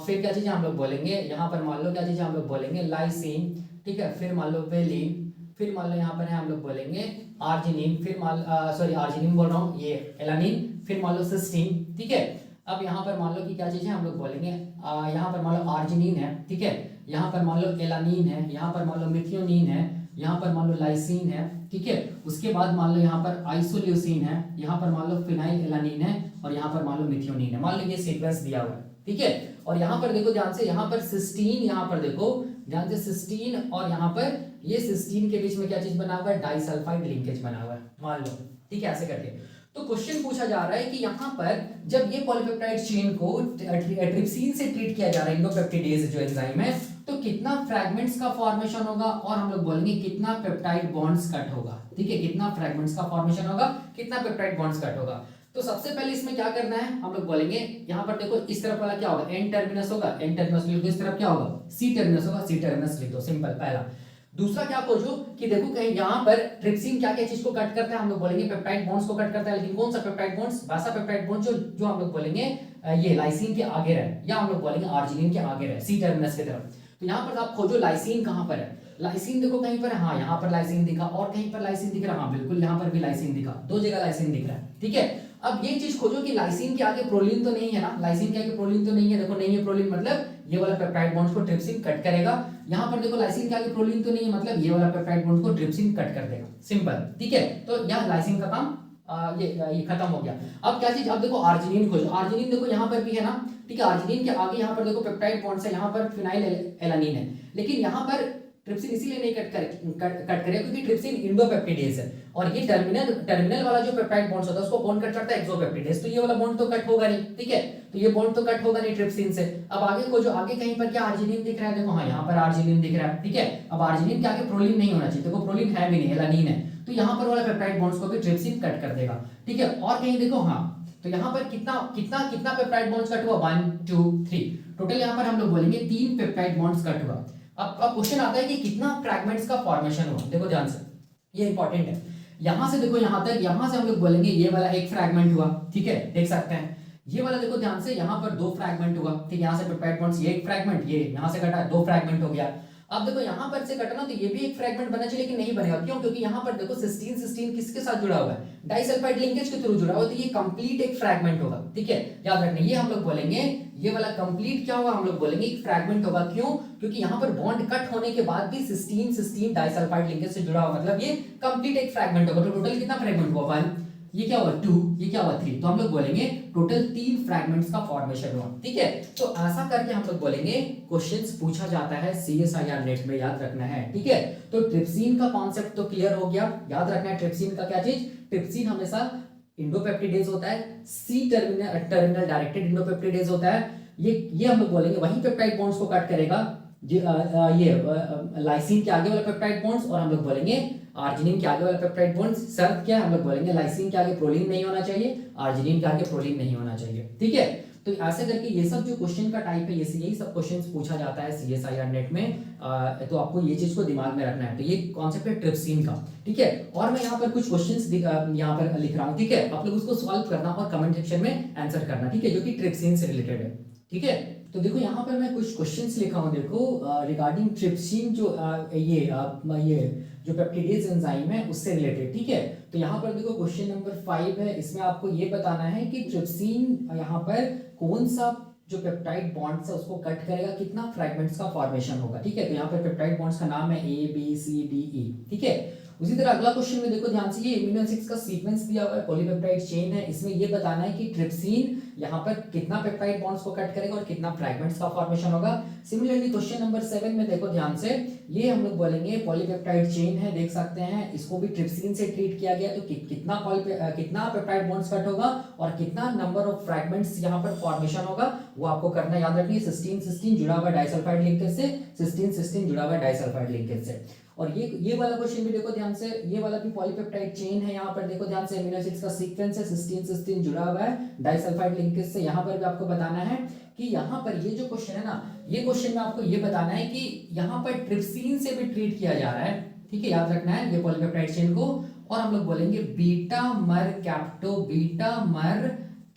फिर क्या चीज हम लोग बोलेंगे, यहाँ पर मान लो क्या चीज हम लोग बोलेंगे लाइसिन, ठीक है, फिर मान लो वेलिन, फिर मान लो यहाँ पर है हम लोग बोलेंगे आर्जिनिन, फिर आर्जिनिन बोल रहा हूँ, ये एलानिन, फिर मान लो सिस्टीन, ठीक है। अब यहाँ पर मान लो कि क्या चीज है, हम लोग बोलेंगे यहाँ पर मान लो आर्जिनिन है, ठीक है, यहाँ पर मान लो एलानिन है, यहाँ पर मान लो मिथियोनिन है, यहाँ पर मान लो लाइसिन है, ठीक है। उसके बाद मान लो यहाँ पर आइसोल्यूसिन है, यहाँ पर मान लो फिनाइल एलानिन है, और यहाँ पर मान लो मिथियोनिन है। मान लो ये सीक्वेंस दिया हुआ है, ठीक है। और यहाँ पर देखो ध्यान से, यहाँ पर सिस्टीन, यहाँ पर देखो ध्यान से सिस्टीन, और यहाँ पर ये सिस्टीन के बीच में क्या चीज बना हुआ है, डाइसल्फाइड लिंकेज बना हुआ है, मान लो, ठीक है, ऐसे करके। तो क्वेश्चन पूछा जा रहा है कि यहाँ पर जब ये पॉलीपेप्टाइड चेन को ट्रिप्सिन से ट्रीट किया जा रहा है, इंडोपेप्टिडेज जो एंजाइम है, तो कितना फ्रैगमेंट्स का फॉर्मेशन होगा, और हम लोग बोलेंगे कितना पेप्टाइड बॉन्ड्स कट होगा, ठीक है, कितना फ्रैगमेंट्स का फॉर्मेशन होगा, कितना पेप्टाइड बॉन्ड्स कट होगा। तो सबसे पहले इसमें क्या करना है, हम लोग बोलेंगे यहाँ पर देखो इस तरफ वाला क्या होगा, एन टर्मिनस होगा, एन टर्मिनस लिख दो, इस तरफ क्या होगा, सी टर्मिनस होगा, सी टर्मिनस लिख दो, सिंपल पहला। दूसरा क्या खोजो कि देखो कहीं यहाँ पर ट्रिप्सिन क्या क्या चीज को कट करता है, हम लोग बोलेंगे पेप्टाइड बॉन्ड्स को कट करता है, लेकिन कौन सा पेप्टाइड बॉन्ड्स, वैसा पेप्टाइड बॉन्ड जो हम लोग बोलेंगे ये लाइसिन के आगे रहे, या हम लोग बोलेंगे आर्जिनिन के आगे रहे, सी टर्मिनस की तरफ। तो यहाँ पर आप खोजो लाइसिन कहाँ पर है, लाइसिन देखो कहीं पर, हाँ यहाँ पर लाइसिन दिखा, और कहीं पर लाइसिन दिख रहा है, हाँ बिल्कुल यहाँ पर भी लाइसिन दिखा, 2 जगह लाइसिन दिख रहा है, ठीक है। अब ये चीज खोजो कि लाइसिन के आगे प्रोलिन तो नहीं है ना, लाइसिन के आगे प्रोलिन तो नहीं है, देखो नहीं है प्रोलिन, मतलब ये वाला पेप्टाइड बॉन्ड्स को ट्रिप्सिन कट करेगा। यहाँ पर देखो लाइसिन के आगे प्रोलिन तो नहीं है, मतलब ये वाला पेप्टाइड बॉन्ड को ट्रिप्सिन कट कर देगा, सिंपल, ठीक है। तो यहाँ लाइसिन का काम ये खत्म हो गया। अब क्या चीज, अब देखो आर्जिनिन खोजो, आर्जिनिन देखो यहाँ पर भी है ना, ठीक है, आर्जिनिन के आगे यहाँ पर देखो पेप्टाइड बॉन्ड्स है, यहाँ पर फिनाइल एलानिन है, लेकिन यहाँ पर ट्रिप्सिन इसीलिए नहीं कट करेगा क्योंकि ट्रिप्सिन इंडोपेप्टिडेज है, और ये टर्मिनल वाला जो पेप्टाइड बॉन्ड्स होता है उसको कौन कट करता है, एक्सोपेप्टिडेज। तो ये वाला बॉन्ड तो कट होगा नहीं, ठीक है, तो ये बॉन्ड तो कट होगा नहीं ट्रिप्सिन से। अब आगे खोजो, आगे कहीं पर क्या आर्जिनिन दिख रहा है, देखो हाँ यहाँ पर आर्जिनिन दिख रहा है, ठीक है। अब आर्जिनिन के आगे प्रोलिन नहीं होना चाहिए, देखो प्रोलिन है भी नहीं, एलानिन है, तो यहाँ पर वाला पेप्टाइड बॉन्ड्स को भी ट्रिप्सिन कट कर देगा, ठीक है। और कहीं देखो, हाँ तो यहाँ पर कितना कितना कितना पेप्टाइड बॉन्ड्स कट हुआ, 1 2 3, टोटल यहाँ पर हम लोग बोलेंगे 3 पेप्टाइड बॉन्ड्स कट हुआ। अब क्वेश्चन आता है कि कितना फ्रैगमेंट्स का फॉर्मेशन हुआ, देखो ध्यान से, ये इंपॉर्टेंट है। यहां से देखो यहां तक, यहां से हम लोग बोलेंगे ये वाला एक फ्रैगमेंट हुआ, ठीक है, देख सकते हैं। ये वाला देखो ध्यान से, यहाँ पर 2 फ्रैगमेंट हुआ, ठीक है, यहाँ से पेप्टाइड बॉन्ड्स, ये एक फ्रैगमेंट, ये यहाँ से कटा, 2 फ्रैगमेंट हो गया। अब देखो यहाँ पर से कटना तो ये भी एक फ्रैगमेंट बनना चाहिए, लेकिन नहीं बनेगा, क्यों, क्योंकि यहाँ पर देखो सिस्टीन किसके साथ जुड़ा हुआ है, डाइसल्फाइड लिंकेज के थ्रू जुड़ा हुआ है, तो ये कंप्लीट एक फ्रैगमेंट होगा, ठीक है, याद रखना। ये हम लोग बोलेंगे ये वाला कंप्लीट क्या होगा, हम लोग बोलेंगे एक फ्रैगमेंट होगा, क्यों, क्योंकि यहाँ पर बॉन्ड कट होने के बाद भी सिस्टीन डाइसल्फाइड लिंकेज से जुड़ा हुआ, मतलब ये कंप्लीट एक फ्रैगमेंट होगा। तो टोटल कितना फ्रैगमेंट हुआ, 1, ये क्या हुआ 2, ये क्या हुआ 3, तो हम लोग बोलेंगे टोटल 3 फ्रैगमेंट्स का फॉर्मेशन हुआ। ठीक है, तो ऐसा करके हम लोग बोलेंगे क्वेश्चंस पूछा जाता है CSIR नेट में, याद रखना है। ठीक है, तो ट्रिप्सिन का कॉन्सेप्ट तो क्लियर हो गया। याद रखना है ट्रिप्सिन का क्या चीज, ट्रिप्सिन हमेशा इंडोपेप्टिडेज होता है, सी टर्मिनल डायरेक्टेड इंडोपेप्टिडेज होता है। ये हम लोग बोलेंगे वही पेप्टाइड बॉन्ड्स को कट करेगा, ये लाइसिन के आगे वाला पेप्टाइड बॉन्ड्स, और हम लोग बोलेंगे आर्जिनिन के आगे वाला पेप्टाइड बॉन्ड्स। शर्त क्या है, हम लोग बोलेंगे लाइसिन के आगे प्रोलीन नहीं होना चाहिए, आर्जिनिन के आगे प्रोलीन नहीं होना चाहिए। ठीक है, तो ऐसे करके ये सब जो क्वेश्चन का टाइप है, यही सब क्वेश्चंस पूछा जाता है CSIR नेट में। तो आपको ये चीज को दिमाग में रखना है। तो ये कॉन्सेप्ट है ट्रिप्सिन का। ठीक है, और मैं यहाँ पर कुछ क्वेश्चंस यहाँ पर लिख रहा हूँ। ठीक है, आप लोग उसको सॉल्व करना और कमेंट सेक्शन में आंसर करना। ठीक है, जो कि ट्रिप्सिन से रिलेटेड है। ठीक है, तो देखो यहाँ पर मैं कुछ क्वेश्चंस लिखा हूँ, देखो रिगार्डिंग ट्रिप्सिन, जो ये जो पेप्टिडेज एंजाइम है उससे रिलेटेड। ठीक है, तो यहाँ पर देखो क्वेश्चन नंबर 5 है, इसमें आपको ये बताना है कि ट्रिप्सिन यहाँ पर कौन सा जो पेप्टाइड बॉन्ड्स है उसको कट करेगा, कितना फ्रैगमेंट्स का फॉर्मेशन होगा। ठीक है, तो यहाँ पर पेप्टाइड बॉन्ड्स का नाम है ABCDE। ठीक है, उसी तरह अगला क्वेश्चन में देखो ध्यान से, ये एमिनो एसिड्स का सीक्वेंस दिया हुआ है, पॉलीपेप्टाइड चेन है, इसमें ये बताना है कि ट्रिप्सिन यहाँ पर कितना पेप्टाइड बॉन्ड्स को कट करेगा और कितना फ्रैगमेंट्स का फॉर्मेशन होगा। सिमिलरली क्वेश्चन नंबर 7 में देखो ध्यान से, ये हम लोग बोलेंगे पॉलीपेप्टाइड चेन है, देख सकते हैं इसको भी ट्रिप्सिन से ट्रीट किया गया, तो कितना पेप्टाइड बॉन्ड्स कट होगा और कितना नंबर ऑफ फ्रैगमेंट्स यहाँ पर फॉर्मेशन होगा, वो आपको करना याद रखिए। सिस्टीन सिस्टीन जुड़ा हुआ डाइसल्फाइड लिंकेज से, सिस्टीन सिस्टीन जुड़ा हुआ डाइसल्फाइड लिंकेज से। और ये वाला क्वेश्चन भी देखो ध्यान से, ये वाला भी पॉलीपेप्टाइड चेन है, यहाँ पर देखो ध्यान से एमिनो एसिड्स का सीक्वेंस है, सिस्टीन सिस्टीन जुड़ा हुआ है डाइसल्फाइड लिंकेज से। यहाँ पर भी आपको बताना है कि यहाँ पर ये जो क्वेश्चन है ना, ये क्वेश्चन में आपको ये बताना है कि यहाँ पर ट्रिप्सिन से भी ट्रीट किया जा रहा है। ठीक है, याद रखना है ये पॉलीपेप्टाइड चेन को, और हम लोग बोलेंगे बीटा मर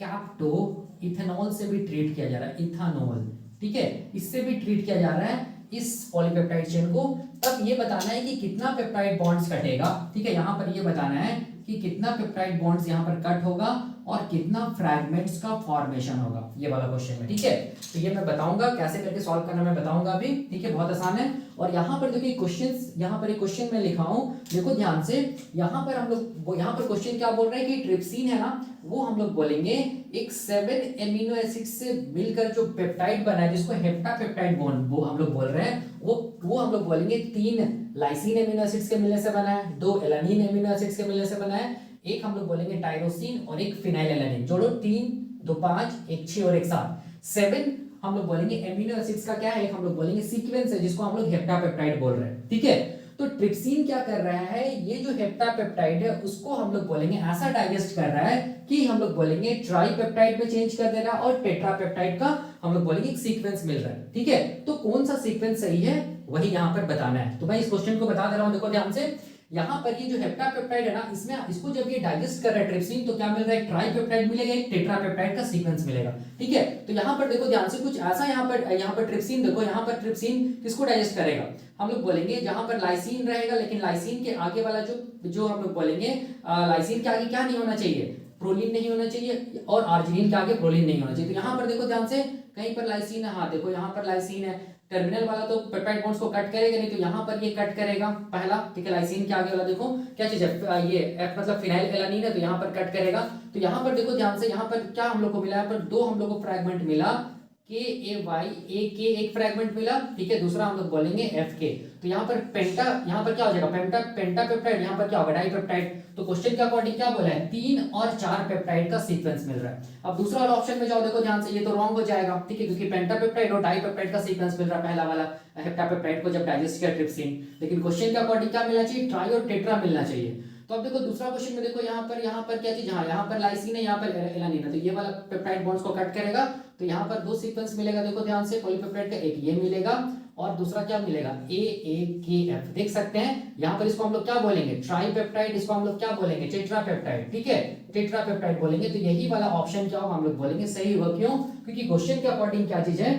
कैप्टो इथेनॉल से भी ट्रीट किया जा रहा है, इथेनॉल। ठीक है, इससे भी ट्रीट किया जा रहा है इस पॉलीपेप्टाइड चेन को। तब ये बताना है कि कितना पेप्टाइड बॉन्ड्स कटेगा। ठीक है, यहाँ पर ये बताना है कि कितना पेप्टाइड बॉन्ड्स यहाँ पर कट होगा और कितना फ्रैगमेंट्स का फॉर्मेशन होगा, ये वाला क्वेश्चन है। ठीक है, तो ये मैं बताऊंगा कैसे करके सॉल्व करना, मैं बताऊंगा अभी। ठीक है, बहुत आसान है। और यहाँ पर देखिए क्वेश्चंस, यहाँ पर एक क्वेश्चन मैं लिखा हूँ, देखो ध्यान से, यहाँ पर हम लोग, यहाँ पर क्वेश्चन क्या बोल रहे हैं कि ट्रिप्सिन है ना, वो हम लोग बोलेंगे एक 7 एमिनो एसिड से मिलकर जो पेप्टाइड बना है, जिसको हेप्टापेप्टाइड बॉन्ड वो हम लोग बोल रहे हैं, वो हम लोग बोलेंगे 3 लाइसिन एमिनो एसिड्स के मिलने से बना है, 2 एलानिन एमिनो एसिड्स के मिलने से बना है, एक हम लोग बोलेंगे टायरोसिन और एक फिनाइल एलानिन। जोड़ो 3 2 5 1 6 और 1 7, 7 हम लोग बोलेंगे एमिनो एसिड्स का क्या है, एक हम लोग बोलेंगे सीक्वेंस है, जिसको हम लोग हेप्टापेप्टाइड बोल रहे हैं। ठीक है, तो ट्रिप्सिन क्या कर रहा है, ये जो हेप्टापेप्टाइड है उसको हम लोग बोलेंगे ऐसा डाइजेस्ट कर रहा है कि हम लोग बोलेंगे ट्राइपेप्टाइड में चेंज कर दे रहा है, और टेट्रापेप्टाइड का हम लोग बोलेंगे एक सीक्वेंस मिल रहा है। ठीक है, तो कौन सा सीक्वेंस सही है वही यहाँ पर बताना है। तो मैं इस क्वेश्चन को बता दे रहा हूँ, देखो ध्यान से, यहाँ पर ये जो हेप्टापेप्टाइड है ना, इसमें इसको जब ये डाइजेस्ट कर रहा है ट्रिप्सिन, तो क्या मिल रहा है, एक ट्राइपेप्टाइड मिलेगा, एक टेट्रापेप्टाइड का सीक्वेंस मिलेगा। ठीक है, तो यहाँ पर देखो ध्यान से कुछ ऐसा, यहाँ पर ट्रिप्सिन देखो, यहाँ पर ट्रिप्सिन किसको डाइजेस्ट करेगा, हम लोग बोलेंगे जहां पर लाइसिन रहेगा, लेकिन लाइसिन के आगे वाला जो हम लोग बोलेंगे, लाइसिन के आगे क्या नहीं होना चाहिए, प्रोलीन नहीं होना चाहिए, और आर्जिनिन के आगे प्रोलीन नहीं होना चाहिए। तो यहाँ पर देखो ध्यान से, कहीं पर लाइसिन है, हाँ देखो यहाँ पर लाइसिन है, टर्मिनल वाला तो पेप्टाइड बॉन्ड्स को कट करेगा नहीं, तो यहाँ पर ये कट करेगा पहला। ठीक है, लाइसिन के आगे वाला देखो क्या चीज है, ये F मतलब फिनाइल एलानिन है, तो यहाँ पर कट करेगा। तो यहाँ पर देखो ध्यान से, यहाँ पर क्या हम लोग को मिला, यहाँ पर 2 हम लोग को फ्रैगमेंट मिला, KAY एक फ्रैगमेंट मिला। ठीक है, दूसरा हम लोग बोलेंगे FK। तो यहाँ पर पेंटा, यहाँ पर क्या हो जाएगा, पेंटापेप्टाइड, यहाँ पर क्या होगा, डाइपेप्टाइड। तो क्वेश्चन के अकॉर्डिंग क्या बोला है, 3 और 4 पेप्टाइड का सीक्वेंस मिल रहा है। अब दूसरा वाला ऑप्शन में जाओ, देखो ध्यान से, ये तो रॉन्ग हो जाएगा। ठीक है, क्योंकि पेंटापेप्टाइड और डाइपेप्टाइड का सीक्वेंस मिल रहा है पहला वाला हेप्टापेप्टाइड को जब डाइजेस्ट किया ट्रिप्सिन, लेकिन क्वेश्चन के अकॉर्डिंग क्या मिलना चाहिए, ट्राई और टेट्रा मिलना चाहिए। तो अब देखो दूसरा क्वेश्चन में देखो, यहाँ पर क्या चीज, हाँ यहाँ पर लाइसिन है, यहाँ पर एलानिन है, तो ये वाला पेप्टाइड बॉन्ड्स को कट करेगा, तो यहाँ पर 2 सीक्वेंस मिलेगा। देखो ध्यान से, पॉलीपेप्टाइड का एक ये मिलेगा और दूसरा क्या मिलेगा, AAKF। देख सकते हैं यहाँ पर, इसको हम लोग क्या बोलेंगे, ट्राइपेप्टाइड, इसको हम लोग क्या बोलेंगे, टेट्रापेप्टाइड। ठीक है, टेट्रापेप्टाइड बोलेंगे। तो यही वाला ऑप्शन क्या होगा, हम लोग बोलेंगे सही होगा। क्यों, क्योंकि क्वेश्चन के अकॉर्डिंग क्या चीज है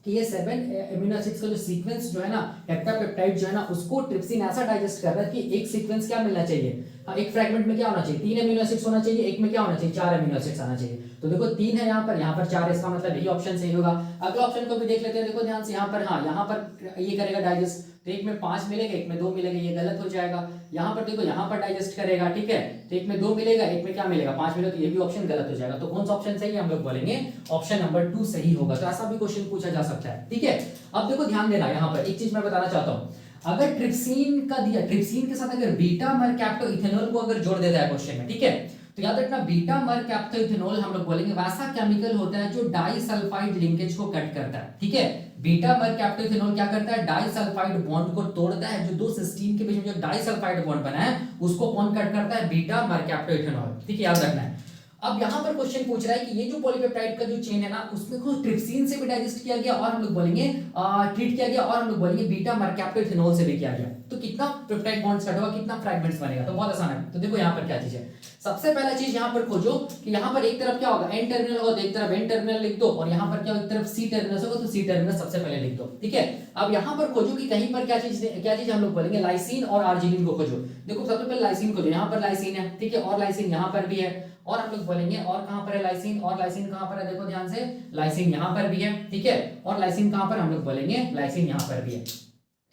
कि ये 7 एमिनो एसिड्स का जो सीक्वेंस जो है ना, हेप्टापेप्टाइड जो है ना, उसको ट्रिप्सिन ऐसा डाइजेस्ट कर रहा है कि एक सीक्वेंस क्या मिलना चाहिए, हाँ, एक फ्रैगमेंट में क्या होना चाहिए, 3 अमीनो एसिड्स होना चाहिए, एक में क्या होना चाहिए, 4 अमीनो एसिड्स आना चाहिए। तो देखो 3 है यहाँ पर 4, इसका मतलब यही ऑप्शन सही होगा। अगला ऑप्शन को भी देख लेते हैं, देखो ध्यान से यहाँ पर, हाँ यहाँ पर ये करेगा डाइजेस्ट, तो एक में 5 मिलेगा, एक में 2 मिलेगा, ये गलत हो जाएगा। यहाँ पर देखो यहाँ पर डाइजेस्ट करेगा, ठीक है, तो एक में 2 मिलेगा, एक में क्या मिलेगा, 5 मिलेगा, तो ये भी ऑप्शन गलत हो जाएगा। तो कौन सा ऑप्शन सही है, हम लोग बोलेंगे ऑप्शन नंबर 2 सही होगा। तो ऐसा भी क्वेश्चन पूछा जा सकता है, ठीक है। अब देखो ध्यान देना, यहाँ पर एक चीज मैं बताना चाहता हूँ, अगर ट्रिप्सिन का दिया, ट्रिप्सिन के साथ अगर बीटा मरकैप्टोइथेनॉल को अगर जोड़ देता है क्वेश्चन में, ठीक है, तो याद रखना बीटा मरकैप्टोइथेनॉल हम लोग बोलेंगे वैसा केमिकल होता है जो डाइसल्फाइड लिंकेज को कट करता है, ठीक है। बीटा मरकैप्टोइथेनॉल क्या करता है, डाइसल्फाइड बॉन्ड को तोड़ता है, जो दो सिस्टीन के बीच में जो डाइसल्फाइड बॉन्ड बना है उसको कौन कट करता है, बीटा मरकैप्टोइथेनॉल, ठीक है, याद रखना है। अब यहाँ पर क्वेश्चन पूछ रहा है कि ये जो पॉलीपेप्टाइड का जो चेन है ना, उसमें को ट्रिप्सिन से भी डाइजेस्ट किया गया और हम लोग बोलेंगे ट्रीट किया गया, और हम लोग बोलेंगे बीटा मरकैप्टोइथेनॉल से भी किया गया, तो कितना पेप्टाइड बॉन्ड्स कट होगा, कितना फ्रैगमेंट्स बनेगा। तो बहुत आसान है। तो देखो यहाँ पर क्या चीज है, सबसे पहला चीज यहाँ पर खोजो कि यहाँ पर एक तरफ क्या होगा, एन टर्मिनल होगा, तो एक तरफ एन टर्मिनल लिख दो, और यहाँ पर क्या एक तरफ सी टर्मिनल होगा, तो सी टर्मिनल सबसे पहले लिख दो, ठीक है। अब यहाँ पर खोजो कि कहीं पर क्या चीज हम लोग बोलेंगे, लाइसिन और आर्जिनिन को खोजो। देखो सबसे पहले लाइसिन खोजो, यहाँ पर लाइसिन है, ठीक है, और लाइसिन यहाँ पर भी है, और हम लोग बोलेंगे और कहां पर है लाइसिन, और लाइसिन कहां पर है, देखो ध्यान से, लाइसिन यहां पर भी है, ठीक है, और लाइसिन कहां पर, हम लोग बोलेंगे लाइसिन यहां पर भी है,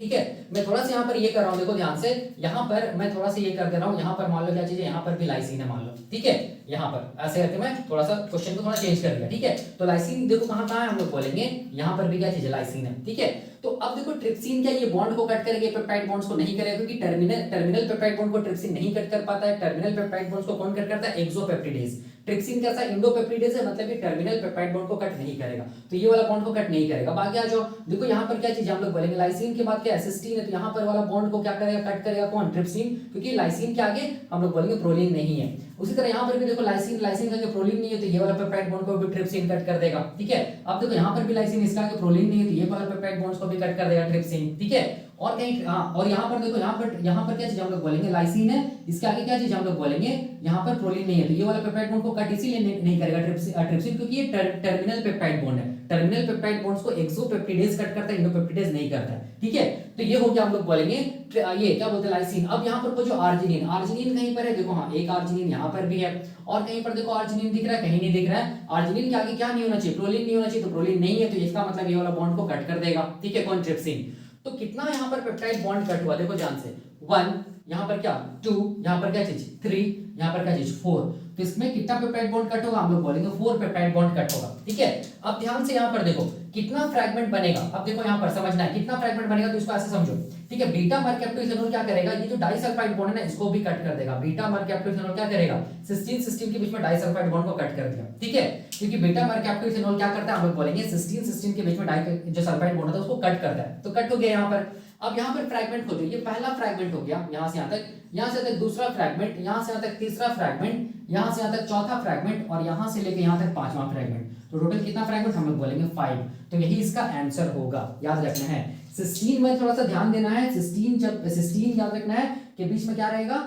ठीक है। मैं थोड़ा सा यहाँ पर ये कर रहा हूँ, देखो ध्यान से, यहाँ पर मैं थोड़ा सा ये कर दे रहा हूँ, यहाँ पर मान लो क्या चीज है, यहाँ पर भी लाइसिन है मान लो, ठीक है, यहाँ पर ऐसे करके मैं थोड़ा सा क्वेश्चन को थोड़ा चेंज कर दिया, ठीक है। तो लाइसिन देखो कहाँ कहाँ है, हम लोग बोलेंगे यहाँ पर भी क्या चीज है, लाइसिन है, ठीक है। तो अब देखो ट्रिप्सिन क्या ये बॉन्ड को कट करेगा, पेप्टाइड बॉन्ड्स को नहीं करेगा, क्योंकि टर्मिनल पेप्टाइड बॉन्ड को ट्रिप्सिन नहीं कट कर पाता है। टर्मिनल पेप्टाइड बॉन्ड्स को कौन कट करता है, एक्सोपेप्टिडेज। ट्रिप्सिन कैसा इंडोपेप्टिडेज है, मतलब ये टर्मिनल पेप्टाइड बॉन्ड को कट नहीं करेगा, तो ये वाला बॉन्ड को कट नहीं करेगा। बाकी आ जाओ, देखो यहाँ पर क्या चीज हम लोग बोलेंगे, लाइसिन के बाद क्या है, सिस्टीन है, तो यहाँ पर वाला बॉन्ड को क्या करेगा, कट करेगा कौन, ट्रिप्सिन, क्योंकि लाइसिन के आगे हम लोग बोलेंगे प्रोलिन नहीं है। उसी तरह यहाँ पर भी देखो लाइसिन के आगे प्रोलिन नहीं है, तो ये वाला पेप्टाइड बॉन्ड को भी ट्रिप्सिन कट कर देगा, ठीक है। अब देखो यहाँ पर भी लाइसिन, इसका आगे प्रोलिन नहीं है, तो ये वाला पेप्टाइड बॉन्ड्स को भी कट कर देगा ट्रिप्सिन, ठीक है। और कहीं और यहाँ पर देखो, यहाँ पर क्या चीज हम लोग बोलेंगे, लाइसिन है, इसके आगे क्या चीज हम लोग बोलेंगे, यहाँ पर प्रोलिन नहीं है, तो ये वाला पेप्टाइड बॉन्ड को कट इसीलिए नहीं करेगा ट्रिप्सिन, क्योंकि ये टर्मिनल पेप्टाइड बॉन्ड है। टर्मिनल पेप्टाइड बॉन्ड्स को एक्सोपेप्टिडेज कट करता है, इंडोपेप्टिडेज नहीं करता है, ठीक है। तो ये हो गया, हम लोग बोलेंगे ये क्या बोलते हैं, लाइसिन। अब यहाँ पर जो आर्जिनिन, आर्जिनिन कहीं पर है, देखो हाँ एक आर्जिनिन यहाँ पर भी है, और कहीं पर देखो आर्जिनिन दिख रहा है, कहीं नहीं दिख रहा है। आर्जिनिन के आगे क्या नहीं होना चाहिए, प्रोलिन नहीं होना चाहिए, तो प्रोलिन नहीं है, तो इसका मतलब ये वाला बॉन्ड को कट कर देगा, ठीक है, कौन, ट्रिप्सिन। तो कितना यहाँ पर पेप्टाइड बॉन्ड कट हुआ, देखो ध्यान से, 1, यहाँ पर क्या 2, यहाँ पर क्या चीज 3, यहाँ पर क्या चीज 4, तो इसमें कितना पेप्टाइड बॉन्ड कट होगा, हम लोग बोलेंगे 4 पेप्टाइड बॉन्ड कट होगा, ठीक है। अब ध्यान से यहाँ पर देखो कितना फ्रैगमेंट बनेगा, अब देखो यहाँ पर समझना है कितना फ्रैगमेंट बनेगा, तो इसको ऐसे समझो, ठीक है। बीटा मरकैप्टोइथेनॉल क्या करेगा, ये जो डाइसल्फाइड बॉन्ड है ना, इसको भी कट कर देगा। बीटा मरकैप्टोइथेनॉल क्या करेगा, सिस्टीन के बीच में डाइसल्फाइड बॉन्ड को कट कर दिया, ठीक है, क्योंकि बीटा मरकैप्टोइथेनॉल क्या करता है, हम लोग बोलेंगे सिस्टीन के बीच में जो सल्फाइड बॉन्ड होता है उसको कट करता है, तो कट हो गया यहाँ पर। अब यहाँ पर फ्रैगमेंट खोजो, ये पहला फ्रैगमेंट हो गया, यहाँ से यहाँ तक, यहाँ से तक दूसरा फ्रैगमेंट, यहाँ से यहाँ तक तीसरा फ्रैगमेंट, यहाँ से यहाँ तक चौथा फ्रैगमेंट, और यहाँ से लेके यहाँ तक पांचवा फ्रैगमेंट, तो टोटल कितना फ्रैगमेंट, हम लोग बोलेंगे 5। तो यही इसका आंसर होगा, याद रखना है। सिस्टीन में थोड़ा सा ध्यान देना है, सिस्टीन याद रखना है के बीच में क्या रहेगा,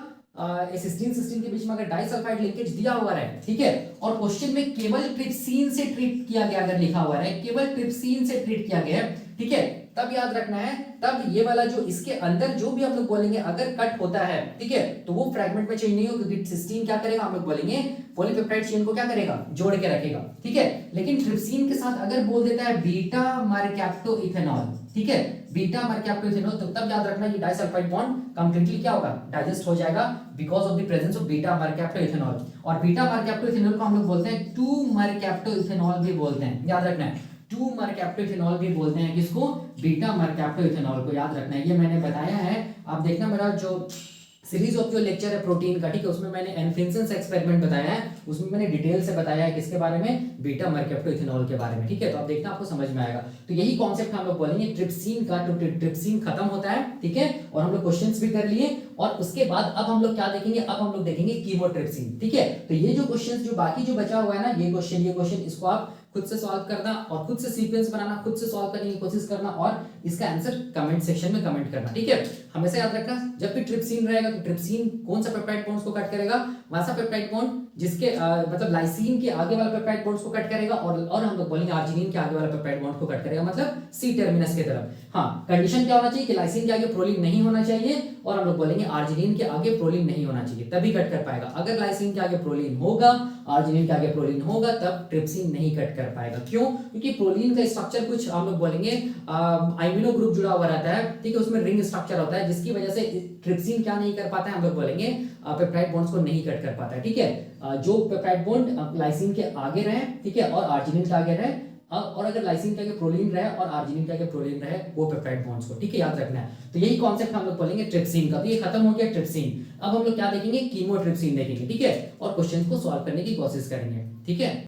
सिस्टीन के बीच में अगर डाइसल्फाइड लिंकेज दिया हुआ है, ठीक है, और क्वेश्चन में केवल ट्रिप्सिन से ट्रीट किया गया, अगर लिखा हुआ है केवल ट्रिप्सिन से ट्रीट किया गया है, ठीक है, तब याद रखना है, तब ये वाला जो इसके अंदर जो भी हम लोग बोलेंगे अगर कट होता है, ठीक है, तो वो फ्रैगमेंट में चेंज नहीं होगा, क्योंकि सिस्टीन क्या करेगा, हम लोग बोलेंगे पॉलीपेप्टाइड चेन को क्या करेगा, जोड़ के रखेगा, ठीक है। लेकिन ट्रिप्सिन के साथ अगर बोल देता है बीटा मरकैप्टोइथेनॉल, ठीक है, बीटा मरकैप्टोइथेनॉल, तो तब याद रखना ये डाइसल्फाइड बॉन्ड कंप्लीटली क्या होगा, डाइजेस्ट हो जाएगा, because of the presence of beta mercaptoethanol. और बीटा मरकैप्टोइथेनॉल को हम लोग बोलते हैं 2 मरकैप्टोइथेनॉल भी बोलते हैं, याद रखना है, 2 मरकैप्टोइथेनॉल भी बोलते हैं, किसको, बीटा मरकैप्टोइथेनॉल को, याद रखना है। ये मैंने बताया है, आप देखना मेरा जो सीरीज ऑफ जो लेक्चर है प्रोटीन का, ठीक है, उसमें मैंने एनफिंसन एक्सपेरिमेंट बताया है, उसमें मैंने डिटेल से बताया है किसके बारे में, बीटा मरकैप्टोइथेनॉल के बारे में, ठीक है। तो आप देखना, आपको समझ में आएगा। तो यही कॉन्सेप्ट हम लोग बोलेंगे ट्रिप्सिन का, तो ट्रिप्सिन खत्म होता है, ठीक है, और हम लोग क्वेश्चंस भी कर लिए, और उसके बाद अब हम लोग क्या देखेंगे, अब हम लोग देखेंगे कीमोट्रिप्सिन, ठीक है। तो ये जो क्वेश्चन जो बाकी जो बचा हुआ है ना, ये क्वेश्चन इसको आप खुद से सॉल्व करना, और खुद से सीक्वेंस बनाना, खुद से सॉल्व करने की कोशिश करना, और इसका आंसर कमेंट सेक्शन में कमेंट करना, ठीक है। हमेशा याद रखना जब भी ट्रिप्सिन रहेगा तो ट्रिप्सिन कौन सा पेप्टाइड बॉन्ड्स को कट करेगा, वैसा सा पेप्टाइड बॉन्ड जिसके मतलब लाइसिन के आगे वाला पेप्टाइड बॉन्ड्स को कट करेगा, और हम लोग बोलेंगे आर्जिनिन के आगे वाला पेप्टाइड बॉन्ड को कट करेगा, मतलब सी टर्मिनस की तरफ। हाँ, कंडीशन क्या होना चाहिए कि लाइसिन के आगे प्रोलिन नहीं होना चाहिए, और हम लोग बोलेंगे आर्जिनिन के आगे प्रोलिन नहीं होना चाहिए, तभी कट कर पाएगा। अगर लाइसिन के आगे प्रोलिन होगा, आर्जिनिन के आगे प्रोलिन होगा, तब ट्रिप्सिन नहीं कट कर पाएगा। क्यों? क्योंकि प्रोलिन का स्ट्रक्चर कुछ हम लोग बोलेंगे अमीनो ग्रुप जुड़ा हुआ रहता है, ठीक है, उसमें रिंग स्ट्रक्चर होता है, जिसकी वजह से ट्रिप्सिन क्या नहीं कर पाता है, हम लोग बोलेंगे पेप्टाइड बॉन्ड्स को नहीं कट कर पाता है, ठीक है। जो पेप्टाइड बॉन्ड लाइसिन के आगे रहे, ठीक है, और आर्जिनिन के आगे रहे, और अगर लाइसिन के आगे प्रोलिन रहे और आर्जिनिन के आगे प्रोलिन रहे, वो पेप्टाइड बॉन्ड्स को, ठीक है, याद रखना है। तो यही कॉन्सेप्ट हम लोग बोलेंगे ट्रिप्सिन का। तो ये खत्म हो गया ट्रिप्सिन। अब हम लोग क्या देखेंगे, कीमोट्रिप्सिन देखेंगे, ठीक है, और क्वेश्चंस को सॉल्व करने की कोशिश करेंगे, ठीक है।